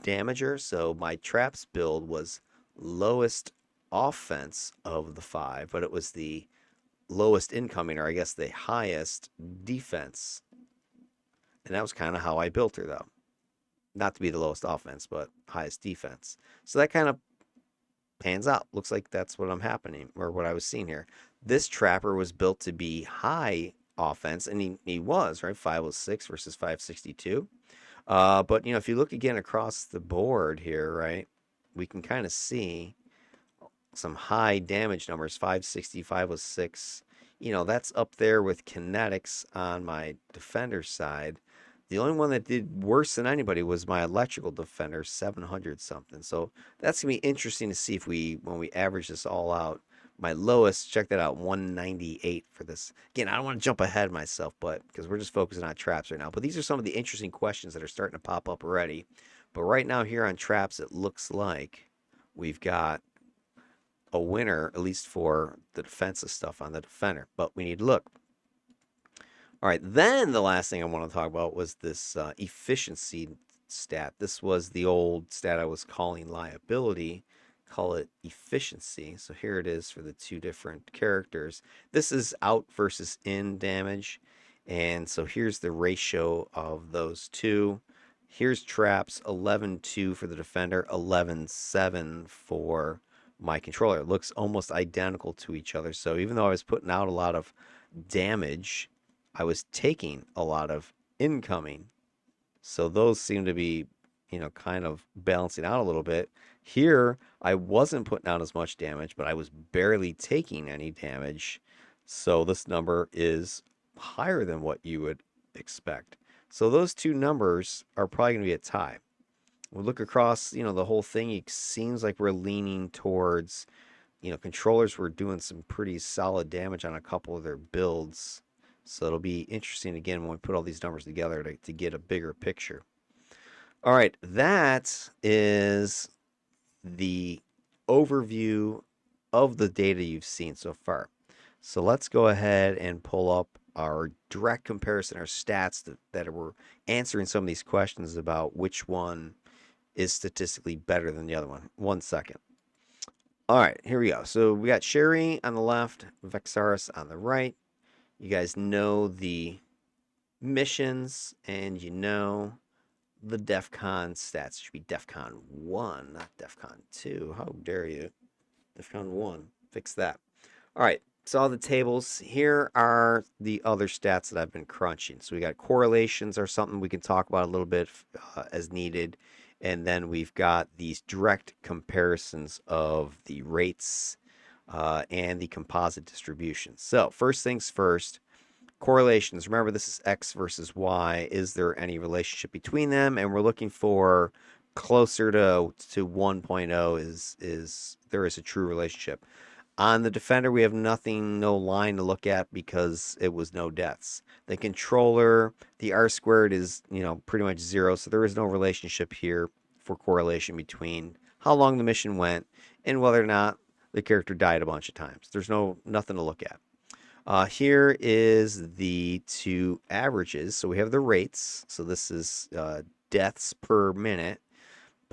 damager. So my traps build was lowest offense of the five, but it was the lowest incoming, or I guess the highest defense. And that was kind of how I built her, though. Not to be the lowest offense, but highest defense. So that kind of pans out. Looks like that's what I'm happening, or what I was seeing here. This trapper was built to be high offense, and he was, right? 506 versus 562. But, if you look again across the board here, right, we can kind of see some high damage numbers, 560, 506. That's up there with kinetics on my defender side. The only one that did worse than anybody was my electrical defender, 700 something. So that's going to be interesting to see when we average this all out. My lowest, check that out, 198 for this. Again, I don't want to jump ahead of myself, but because we're just focusing on traps right now. But these are some of the interesting questions that are starting to pop up already. But right now here on traps, it looks like we've got a winner, at least for the defensive stuff on the defender. But we need to look. All right, then the last thing I want to talk about was this efficiency stat. This was the old stat I was calling liability. Call it efficiency. So here it is for the two different characters. This is out versus in damage. And so here's the ratio of those two. Here's traps, 11-2 for the defender, 11-7 for my controller. It looks almost identical to each other. So even though I was putting out a lot of damage, I was taking a lot of incoming. So those seem to be, kind of balancing out a little bit. Here, I wasn't putting out as much damage, but I was barely taking any damage. So this number is higher than what you would expect. So those two numbers are probably going to be a tie. We look across, the whole thing, it seems like we're leaning towards, controllers were doing some pretty solid damage on a couple of their builds. So it'll be interesting, again, when we put all these numbers together to get a bigger picture. All right, that is the overview of the data you've seen so far. So let's go ahead and pull up our direct comparison, our stats that were answering some of these questions about which one is statistically better than the other one. 1 second. All right, here we go. So we got Cherie on the left, Vexaris on the right. You guys know the missions, and the DEFCON stats. It should be DEFCON 1, not DEFCON 2. How dare you? DEFCON 1. Fix that. All right. So all the tables. Here are the other stats that I've been crunching. So we got correlations or something we can talk about a little bit as needed. And then we've got these direct comparisons of the rates and the composite distribution. So first things first, Correlations. Remember, this is X versus Y. Is there any relationship between them? And we're looking for closer to 1.0 is there is a true relationship. On the defender, we have nothing, no line to look at because it was no deaths. The controller, the R squared is, pretty much zero, so there is no relationship here for correlation between how long the mission went and whether or not the character died a bunch of times. There's nothing to look at. Here is the two averages. So we have the rates. So this is deaths per minute.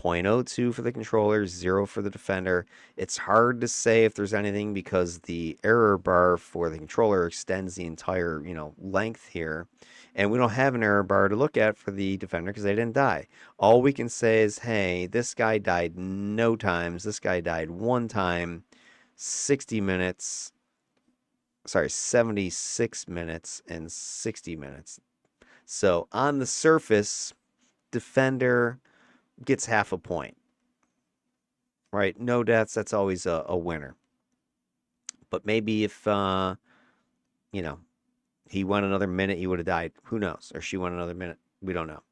0.02 for the controller, 0 for the defender. It's hard to say if there's anything because the error bar for the controller extends the entire, length here. And we don't have an error bar to look at for the defender because they didn't die. All we can say is, hey, this guy died no times. This guy died one time, 60 minutes. Sorry, 76 minutes and 60 minutes. So on the surface, defender gets half a point, right? No deaths, that's always a winner. But maybe if, he went another minute, he would have died. Who knows? Or she went another minute. We don't know.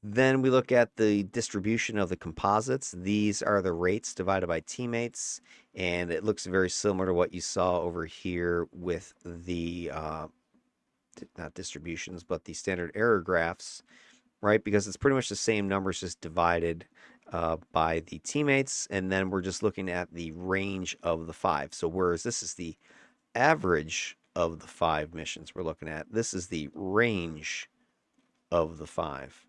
Then we look at the distribution of the composites. These are the rates divided by teammates, and it looks very similar to what you saw over here with the, not distributions, but the standard error graphs, right? Because it's pretty much the same numbers, just divided by the teammates, and then we're just looking at the range of the 5. So whereas this is the average of the 5 missions we're looking at, this is the range of the 5.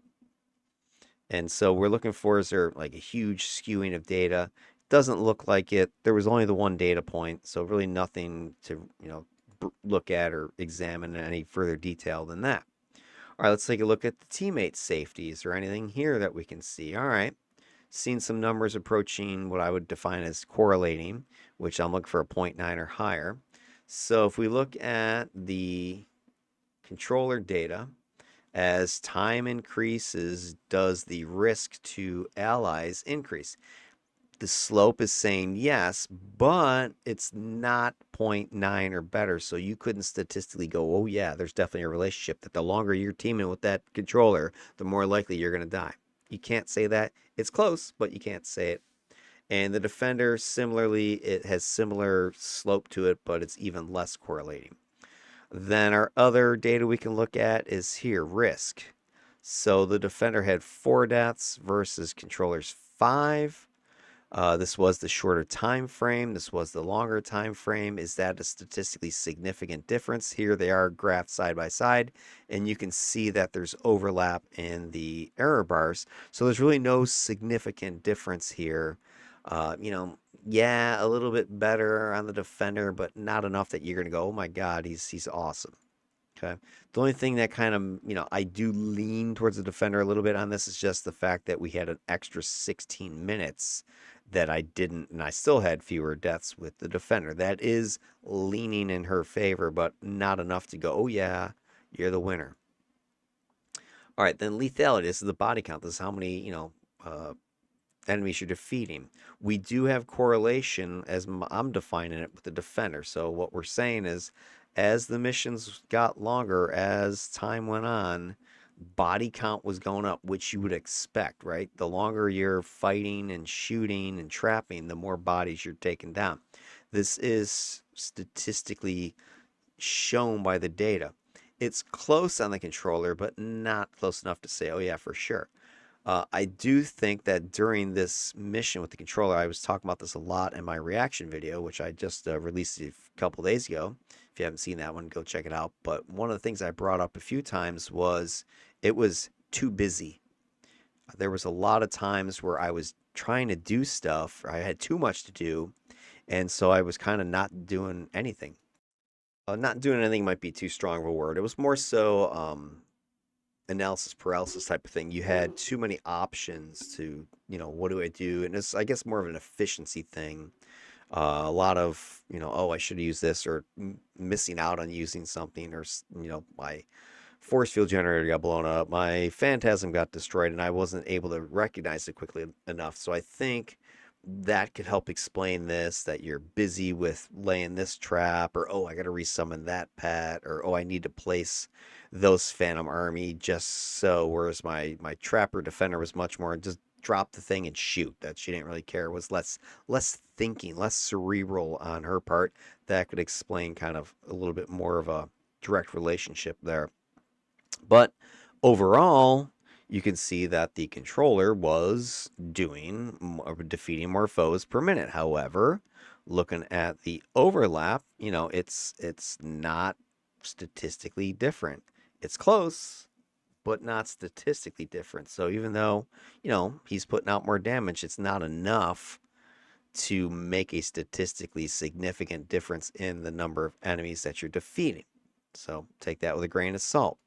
And so we're looking for, is there like a huge skewing of data? Doesn't look like it. There was only the one data point, so really nothing to, look at or examine in any further detail than that. All right, let's take a look at the teammate safety. Is there anything here that we can see? All right, seen some numbers approaching what I would define as correlating, which I'm looking for a 0.9 or higher. So if we look at the controller data, as time increases, does the risk to allies increase? The slope is saying yes, but it's not 0.9 or better. So you couldn't statistically go, oh yeah, there's definitely a relationship that the longer you're teaming with that controller, the more likely you're going to die. You can't say that. It's close, but you can't say it. And the defender, similarly, it has similar slope to it, but it's even less correlating. Then our other data we can look at is here, risk. So the defender had 4 deaths versus controller's 5. This was the shorter time frame. This was the longer time frame. Is that a statistically significant difference? Here they are graphed side by side, and you can see that there's overlap in the error bars. So there's really no significant difference here. Yeah, a little bit better on the defender, but not enough that you're going to go, oh my God, he's awesome. Okay. The only thing that kind of, I do lean towards the defender a little bit on this is just the fact that we had an extra 16 minutes that I didn't, and I still had fewer deaths with the defender. That is leaning in her favor, but not enough to go, oh yeah, you're the winner. All right, then lethality. This is the body count. This is how many, enemies you're defeating. We do have correlation as I'm defining it with the defender. So what we're saying is as the missions got longer, as time went on, body count was going up, which you would expect, right? The longer you're fighting and shooting and trapping, the more bodies you're taking down. This is statistically shown by the data. It's close on the controller, but not close enough to say, oh yeah, for sure. I do think that during this mission with the controller, I was talking about this a lot in my reaction video, which I just released a couple days ago. If you haven't seen that one, go check it out. But one of the things I brought up a few times was it was too busy. There was a lot of times where I was trying to do stuff, or I had too much to do, and so I was kind of not doing anything. Not doing anything might be too strong of a word. It was more so analysis paralysis type of thing. You had too many options to, what do I do? And it's, I guess, more of an efficiency thing. A lot of, oh, I should use this, or missing out on using something, or, my force field generator got blown up, my phantasm got destroyed, and I wasn't able to recognize it quickly enough. So I think that could help explain this, that you're busy with laying this trap, or oh, I got to resummon that pet, or oh, I need to place those phantom army just so. Whereas my trapper defender was much more just drop the thing and shoot. That she didn't really care. It was less thinking, less cerebral on her part. That could explain kind of a little bit more of a direct relationship there. But overall, you can see that the controller was defeating more foes per minute. However, looking at the overlap, it's not statistically different. It's close, but not statistically different. So even though, he's putting out more damage, it's not enough to make a statistically significant difference in the number of enemies that you're defeating. So take that with a grain of salt.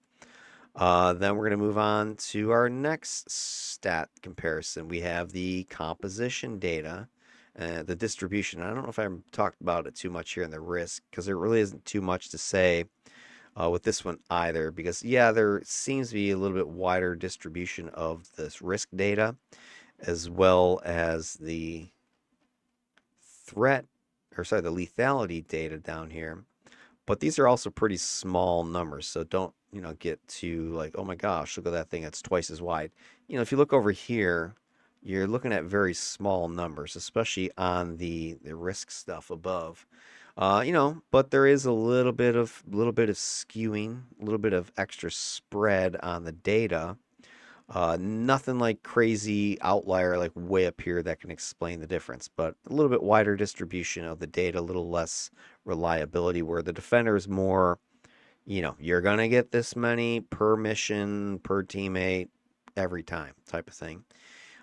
Then we're going to move on to our next stat comparison. We have the composition data, the distribution. I don't know if I talked about it too much here in the risk, because there really isn't too much to say with this one either, because yeah, there seems to be a little bit wider distribution of this risk data, as well as the the lethality data down here. But these are also pretty small numbers, so don't, get to like, oh my gosh, look at that thing, that's twice as wide. If you look over here, you're looking at very small numbers, especially on the risk stuff above. But there is a little bit of skewing, a little bit of extra spread on the data. Nothing like crazy outlier like way up here that can explain the difference, but a little bit wider distribution of the data, a little less reliability, where the defender is more, you're going to get this many per mission, per teammate, every time type of thing.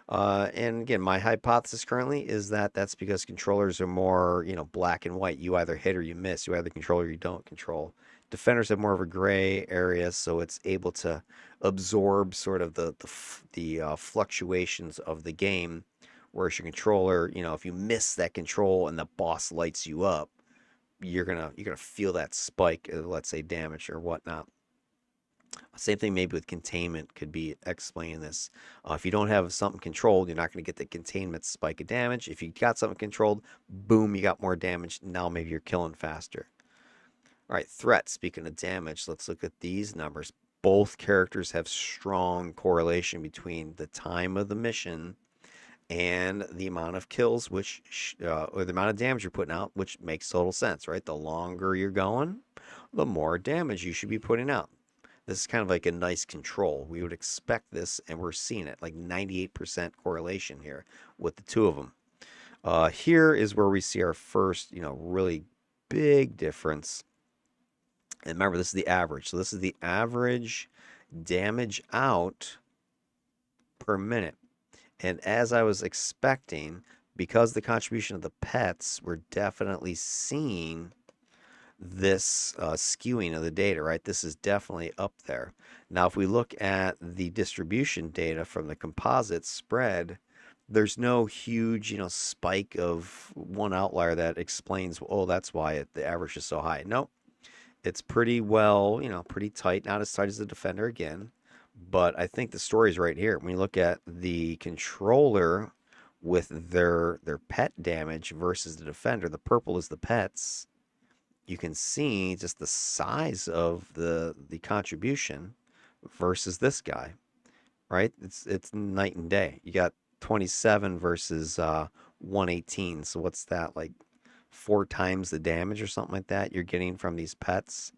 And again, my hypothesis currently is that that's because controllers are more, black and white. You either hit or you miss. You either control or you don't control. Defenders have more of a gray area, so it's able to absorb sort of the fluctuations of the game. Whereas your controller, if you miss that control and the boss lights you up, you're gonna feel that spike, let's say damage or whatnot. Same thing maybe with containment could be explaining this. If you don't have something controlled, you're not going to get the containment spike of damage. If you got something controlled, boom, you got more damage. Now maybe you're killing faster. All right, threat. Speaking of damage, let's look at these numbers. Both characters have strong correlation between the time of the mission and the amount of kills, or the amount of damage you're putting out, which makes total sense, right? The longer you're going, the more damage you should be putting out. This is kind of like a nice control. We would expect this, and we're seeing it, like 98% correlation here with the two of them. Here is where we see our first, really big difference. And remember, this is the average. So this is the average damage out per minute. And as I was expecting, because the contribution of the pets, we're definitely seeing this skewing of the data, right? This is definitely up there. Now, if we look at the distribution data from the composite spread, there's no huge, spike of one outlier that explains, oh, that's why the average is so high. Nope. It's pretty well, pretty tight. Not as tight as the defender again, but I think the story is right here. When you look at the controller with their pet damage versus the defender, the purple is the pets. You can see just the size of the contribution versus this guy, right? It's night and day. You got 27 versus 118. So what's that, like 4 times the damage or something like that you're getting from these pets?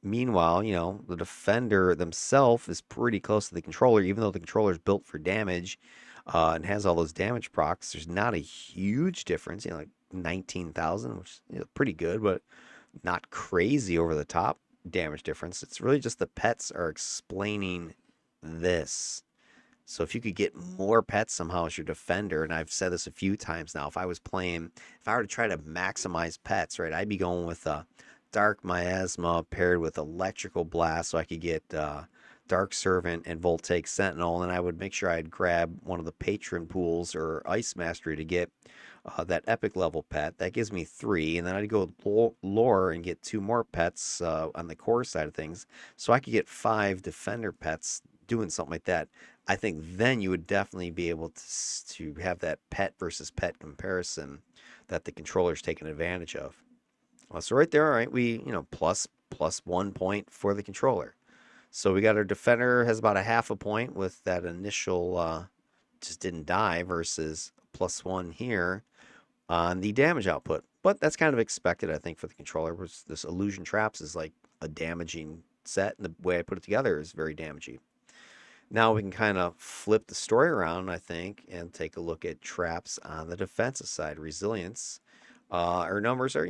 Meanwhile, the defender themselves is pretty close to the controller, even though the controller is built for damage and has all those damage procs. There's not a huge difference, like 19,000, which is pretty good, but not crazy over the top damage difference. It's really just the pets are explaining this. So if you could get more pets somehow as your defender, and I've said this a few times now, if I were to try to maximize pets, right, I'd be going with a Dark Miasma paired with Electrical Blast, so I could get Dark Servant and Voltaic Sentinel, and I would make sure I'd grab one of the Patron Pools or Ice Mastery to get that epic level pet. That gives me 3, and then I'd go lore and get 2 more pets on the core side of things, so I could get 5 defender pets doing something like that. I think then you would definitely be able to have that pet versus pet comparison that the controller's taking advantage of. Well, so right there, all right, we, plus 1 point for the controller. So we got our defender has about a half a point with that initial just didn't die versus +1 here on the damage output. But that's kind of expected, I think, for the controller. This illusion traps is like a damaging set, and the way I put it together is very damaging. Now we can kind of flip the story around, I think, and take a look at traps on the defensive side. Resilience. Our numbers are,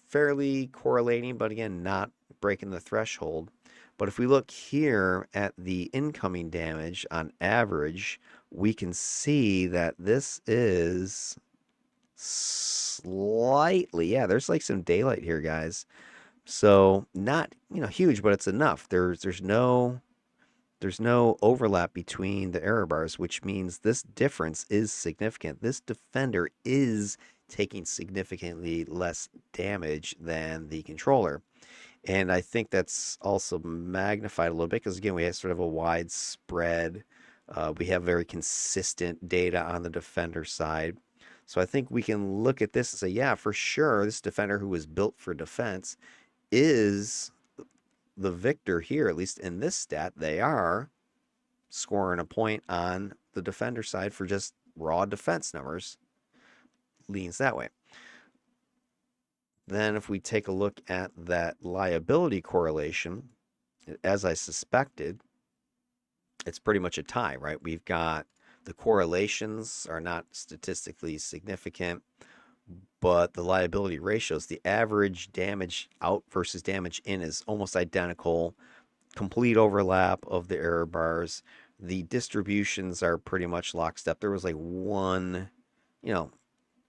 fairly correlating, but again, not breaking the threshold. But if we look here at the incoming damage on average, we can see that this is slightly, yeah, there's like some daylight here, guys. So not, huge, but it's enough. There's no overlap between the error bars, which means this difference is significant. This defender is taking significantly less damage than the controller. And I think that's also magnified a little bit because, again, we have sort of a wide spread. We have very consistent data on the defender side. So I think we can look at this and say, yeah, for sure, this defender who was built for defense is the victor here, at least in this stat. They are scoring a point on the defender side for just raw defense numbers. Leans that way. Then if we take a look at that liability correlation, as I suspected, it's pretty much a tie, right? We've got the correlations are not statistically significant, but the liability ratios, the average damage out versus damage in is almost identical, complete overlap of the error bars. The distributions are pretty much lockstep. There was like one,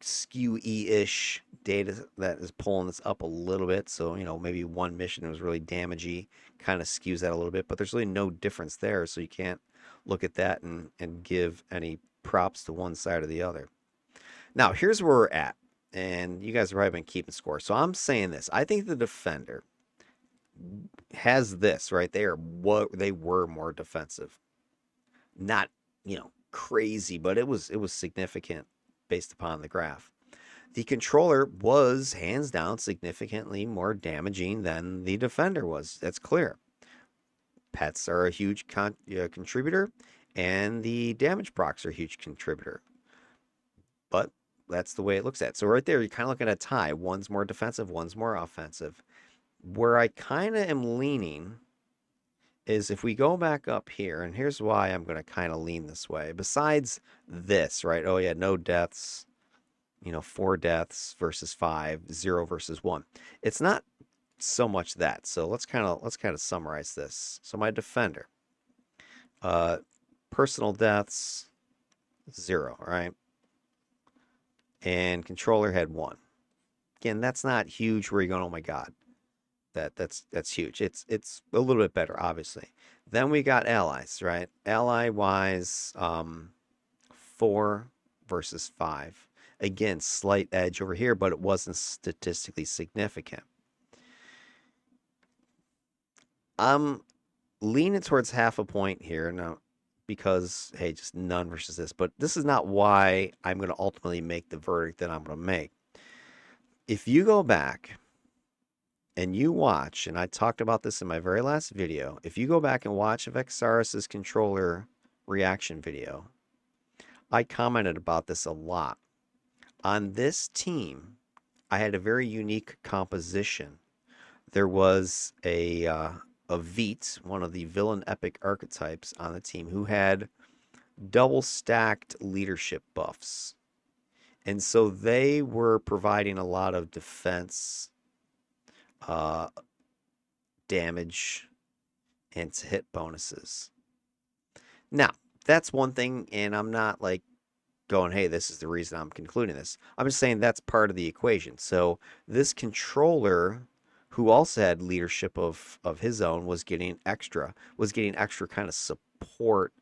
skew-y-ish data that is pulling this up a little bit. So, maybe one mission was really damagey, kind of skews that a little bit, but there's really no difference there. So you can't look at that and give any props to one side or the other. Now, here's where we're at. And you guys have probably been keeping score. So I'm saying this. I think the defender has this, right? They were more defensive. Not, crazy, but it was significant based upon the graph. The controller was hands down significantly more damaging than the defender was. That's clear. Pets are a huge contributor, and the damage procs are a huge contributor. But that's the way it looks at. So right there, you're kind of looking at a tie. One's more defensive, one's more offensive. Where I kind of am leaning is if we go back up here, and here's why I'm going to kind of lean this way. Besides this, right? Oh yeah, no deaths, 4 deaths versus 5, 0 versus 1. It's not so much that. So let's kind of summarize this. So my defender, personal deaths, 0, right? And controller had 1. Again, that's not huge where you're going, oh my God. That's huge. It's a little bit better, obviously. Then we got allies, right? Ally wise, 4 versus 5. Again, slight edge over here, but it wasn't statistically significant. I'm leaning towards half a point here now because, hey, just none versus this. But this is not why I'm going to ultimately make the verdict that I'm going to make. If you go back and you watch, and I talked about this in my very last video, if you go back and watch Vexaris' controller reaction video, I commented about this a lot. On this team, I had a very unique composition. There was a Veet, one of the villain epic archetypes on the team, who had double stacked leadership buffs. And so they were providing a lot of defense, damage, and hit bonuses. Now, that's one thing, and I'm not like going, hey, this is the reason I'm concluding this. I'm just saying that's part of the equation. So this controller, who also had leadership of his own, was getting extra kind of support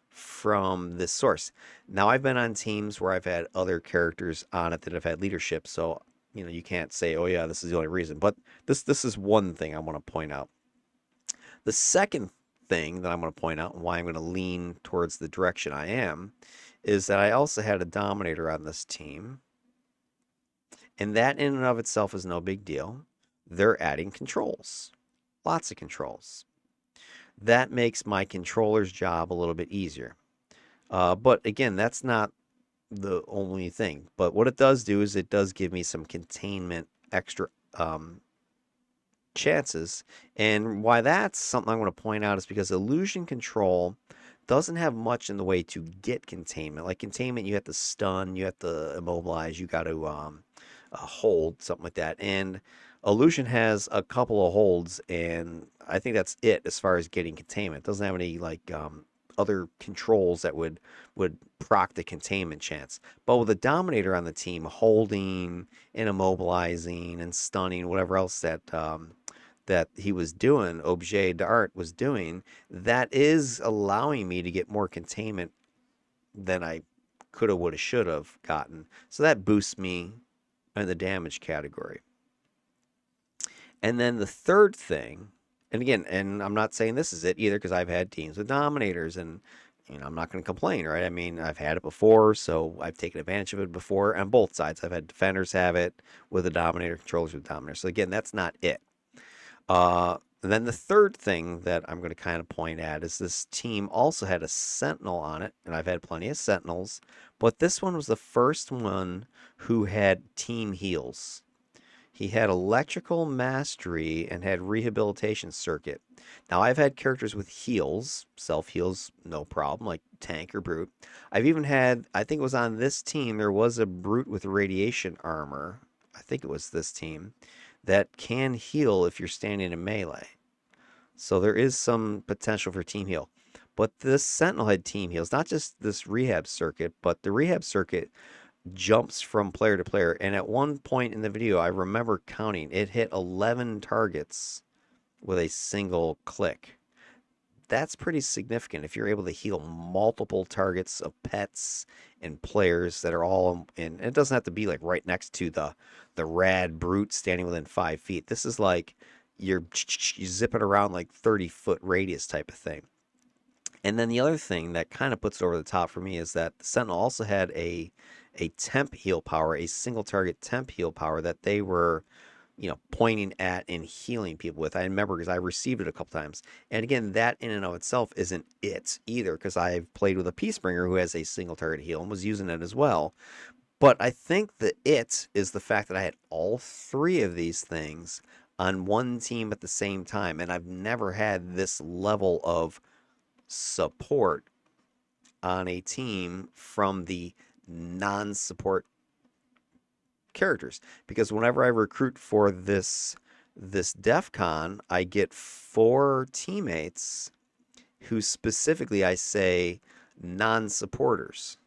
from this source. Now, I've been on teams where I've had other characters on it that have had leadership, so you can't say, oh yeah, this is the only reason. But this is one thing I want to point out. The second thing that I'm going to point out and why I'm going to lean towards the direction I am is that I also had a Dominator on this team. And that in and of itself is no big deal. They're adding controls, lots of controls. That makes my controller's job a little bit easier. But again, that's not the only thing. But what it does do is it does give me some containment extra chances. And why that's something I'm going to point out is because illusion control doesn't have much in the way to get containment. Like containment, you have to stun, you have to immobilize, you got to hold, something like that. And illusion has a couple of holds, and I think that's it as far as getting containment. It doesn't have any like other controls that would proc the containment chance. But with a Dominator on the team, holding and immobilizing and stunning, whatever else that he was doing, Objet d'Art was doing, that is allowing me to get more containment than I could have, would have, should have gotten. So that boosts me in the damage category. And then the third thing, and again, and I'm not saying this is it either because I've had teams with Dominators and I'm not going to complain, right? I mean, I've had it before, so I've taken advantage of it before on both sides. I've had defenders have it with a Dominator, controllers with Dominator. So again, that's not it. Then the third thing that I'm going to kind of point at is this team also had a Sentinel on it, and I've had plenty of Sentinels, but this one was the first one who had team heals. He had electrical mastery and had rehabilitation circuit. Now I've had characters with heals, self heals, no problem, like tank or brute. I've even had, I think it was on this team, there was a brute with radiation armor. I think it was this team that can heal if you're standing in melee. So there is some potential for team heal. But this Sentinel had team heals, not just this rehab circuit, but the rehab circuit jumps from player to player. And at one point in the video, I remember counting, it hit 11 targets with a single click. That's pretty significant if you're able to heal multiple targets of pets and players that are all in. And it doesn't have to be like right next to the rad brute standing within 5 feet. This is like you're zipping around like 30-foot radius type of thing. And then the other thing that kind of puts it over the top for me is that the Sentinel also had a temp heal power, a single target temp heal power that they were, pointing at and healing people with. I remember because I received it a couple times. And again, that in and of itself isn't it either, because I've played with a Peacebringer who has a single target heal and was using it as well. But I think the it is the fact that I had all three of these things on one team at the same time. And I've never had this level of support on a team from the non-support characters, because whenever I recruit for this DEFCON, I get 4 teammates who specifically I say non-supporters.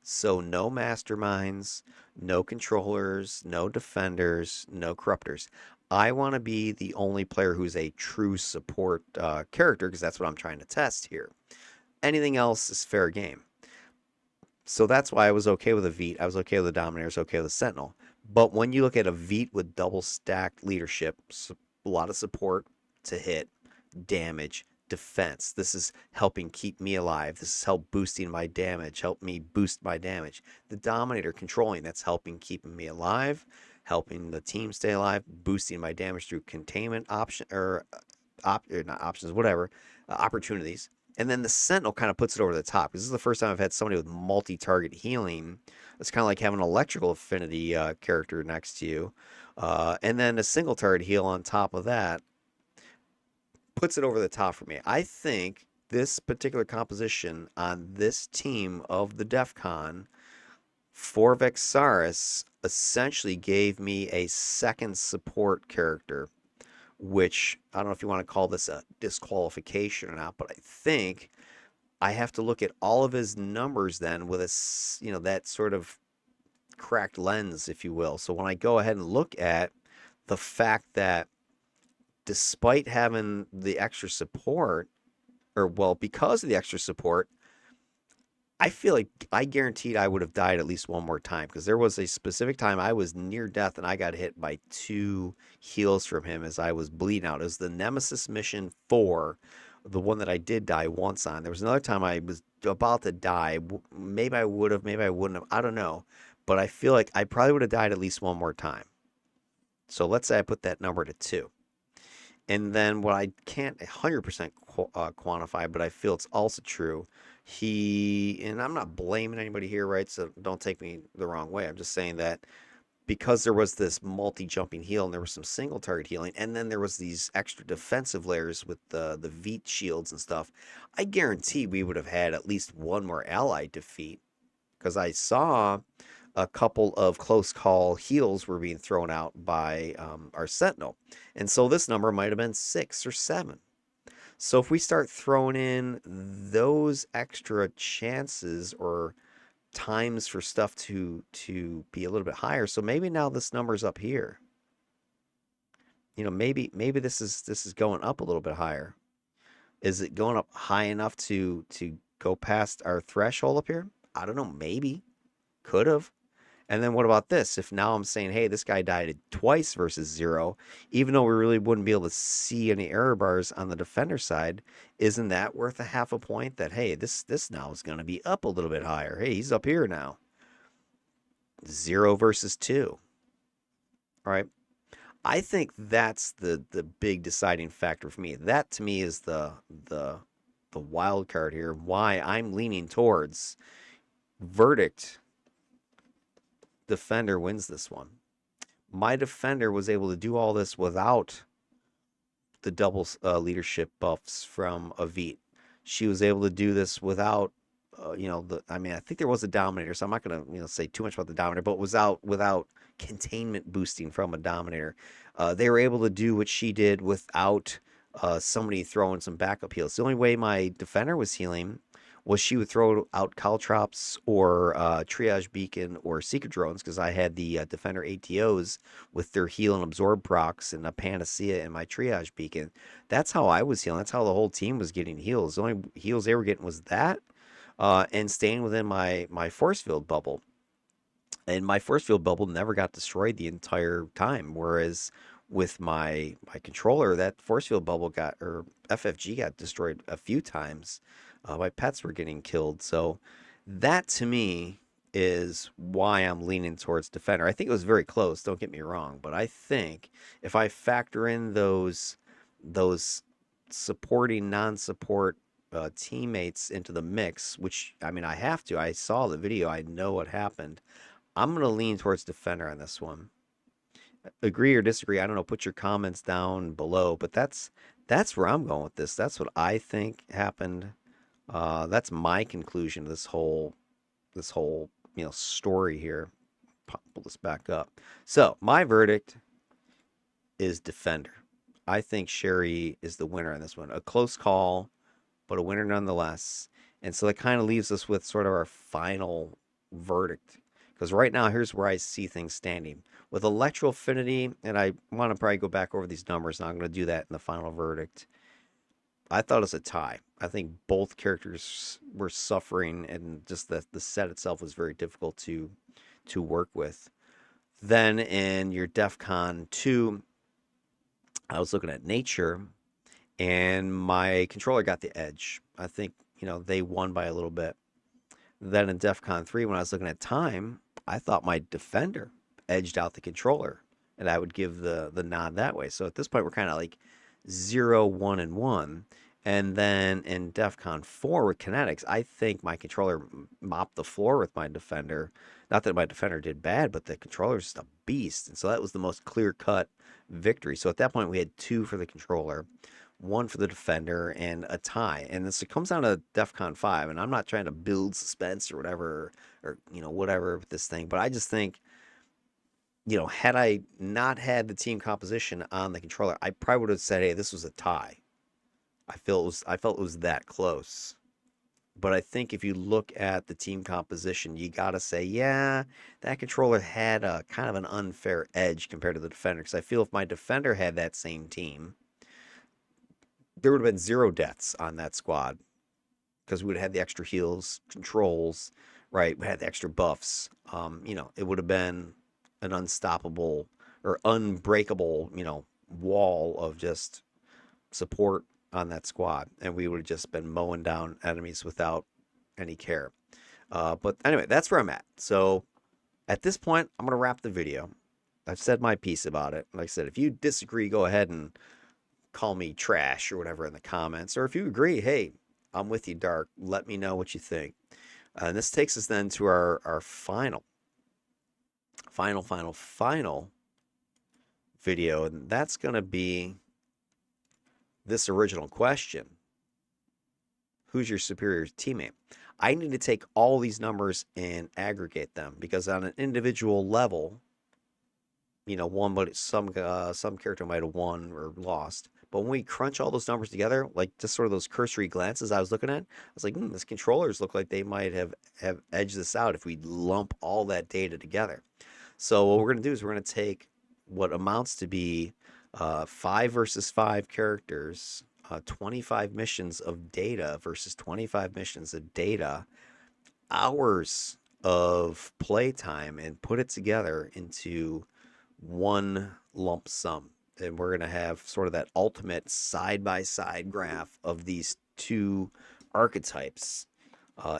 So no masterminds, no controllers, no defenders, no corruptors. I want to be the only player who's a true support character, because that's what I'm trying to test here. Anything else is fair game. So that's why I was okay with a Vite. I was okay with the Dominator. I was okay with the Sentinel. But when you look at a Vite with double stacked leadership, a lot of support to hit, damage, defense. This is helping keep me alive. This is help boosting my damage, help me boost my damage. The Dominator controlling, that's helping keeping me alive, helping the team stay alive, boosting my damage through containment opportunities. And then the Sentinel kind of puts it over the top, because this is the first time I've had somebody with multi-target healing. It's kind of like having an electrical affinity character next to you. And then a single target heal on top of that puts it over the top for me. I think this particular composition on this team of the DEFCON for Vexaris essentially gave me a second support character, which I don't know if you want to call this a disqualification or not, but I think I have to look at all of his numbers then with a, that sort of cracked lens, if you will. So when I go ahead and look at the fact that despite having the extra support, because of the extra support, I feel like I guaranteed I would have died at least one more time, because there was a specific time I was near death and I got hit by 2 heals from him as I was bleeding out. It was the Nemesis Mission 4, the one that I did die once on. There was another time I was about to die. Maybe I would have, maybe I wouldn't have. I don't know. But I feel like I probably would have died at least one more time. So let's say I put that number to 2. And then what I can't 100% quantify, but I feel it's also true. And I'm not blaming anybody here, right? So don't take me the wrong way. I'm just saying that because there was this multi-jumping heal and there was some single target healing, and then there was these extra defensive layers with the Vite shields and stuff, I guarantee we would have had at least one more allied defeat because I saw a couple of close call heals were being thrown out by our Sentinel. And so this number might have been 6 or 7. So if we start throwing in those extra chances or times for stuff to be a little bit higher, so maybe now this number's up here. Maybe this is going up a little bit higher. Is it going up high enough to go past our threshold up here? I don't know. Maybe. Could have. And then what about this? If now I'm saying, hey, this guy died twice versus 0, even though we really wouldn't be able to see any error bars on the defender side, isn't that worth a half a point that, hey, this now is going to be up a little bit higher? Hey, he's up here now. 0 versus 2. All right. I think that's the big deciding factor for me. That to me is the wild card here. Why I'm leaning towards verdict. Defender wins this one. My defender was able to do all this without the double leadership buffs from Avit. She was able to do this without, I think there was a Dominator, so I'm not going to, say too much about the Dominator, but without containment boosting from a Dominator. They were able to do what she did without somebody throwing some backup heals. The only way my defender was healing was she would throw out Caltrops or Triage Beacon or Secret Drones because I had the Defender ATOs with their heal and absorb procs and a Panacea in my Triage Beacon. That's how I was healing. That's how the whole team was getting heals. The only heals they were getting was that and staying within my force field bubble. And my force field bubble never got destroyed the entire time, whereas with my controller, that force field bubble or FFG got destroyed a few times. My pets were getting killed. So that to me is why I'm leaning towards defender. I think it was very close, don't get me wrong, but I think if I factor in those supporting non-support teammates into the mix, which I have to. I saw the video, I know what happened. I'm going to lean towards defender on this one. Agree or disagree, I don't know, put your comments down below, but that's where I'm going with this. That's what I think happened. That's my conclusion to this whole story here. Pull this back up. So my verdict is defender. I think Cherie is the winner on this one. A close call, but a winner nonetheless. And so that kind of leaves us with sort of our final verdict. Because right now, here's where I see things standing. With Electro Affinity, and I want to probably go back over these numbers, and I'm going to do that in the final verdict. I thought it was a tie. I think both characters were suffering, and just the set itself was very difficult to work with. Then in your DEFCON 2, I was looking at nature, and my controller got the edge. I think, they won by a little bit. Then in DEFCON 3, when I was looking at time, I thought my defender edged out the controller, and I would give the nod that way. So at this point, we're kind of like 0, 1, and 1. And then in DEFCON 4 with kinetics, I think my controller mopped the floor with my defender. Not that my defender did bad, but the controller's just a beast. And so that was the most clear-cut victory. So at that point, we had 2 for the controller, 1 for the defender, and a tie. And this comes down to DEFCON 5. And I'm not trying to build suspense or whatever, or whatever with this thing. But I just think, had I not had the team composition on the controller, I probably would have said, hey, this was a tie. I felt it was that close. But I think if you look at the team composition, you got to say, yeah, that controller had a kind of an unfair edge compared to the defender. Because I feel if my defender had that same team, there would have been 0 deaths on that squad. Because we would have had the extra heals, controls, right? We had the extra buffs. It would have been an unstoppable or unbreakable, wall of just support on that squad, and we would have just been mowing down enemies without any care. But anyway, that's where I'm at. So at this point, I'm going to wrap the video. I've said my piece about it. Like I said, if you disagree, go ahead and call me trash or whatever in the comments. Or if you agree, hey, I'm with you, Dark. Let me know what you think. And this takes us then to our final video. And that's going to be this original question. Who's your superior teammate? I need to take all these numbers and aggregate them, because on an individual level, you know, some character might have won or lost. But when we crunch all those numbers together, like just sort of those cursory glances I was looking at, I was like, this controllers look like they might have edged this out if we lump all that data together. So what we're going to do is we're going to take what amounts to be 5 versus 5 characters, 25 missions of data versus 25 missions of data, hours of playtime, and put it together into one lump sum. And we're going to have sort of that ultimate side-by-side graph of these two archetypes,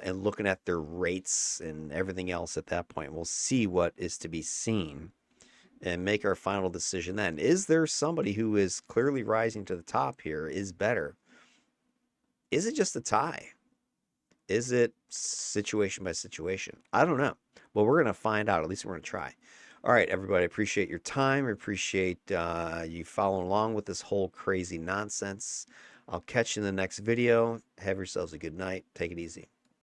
and looking at their rates and everything else at that point. We'll see what is to be seen and make our final decision then. Is there somebody who is clearly rising to the top here, is better? Is it just a tie? Is it situation by situation? I don't know. Well, we're going to find out. At least we're going to try. All right, everybody, appreciate your time. I appreciate you following along with this whole crazy nonsense. I'll catch you in the next video. Have yourselves a good night. Take it easy.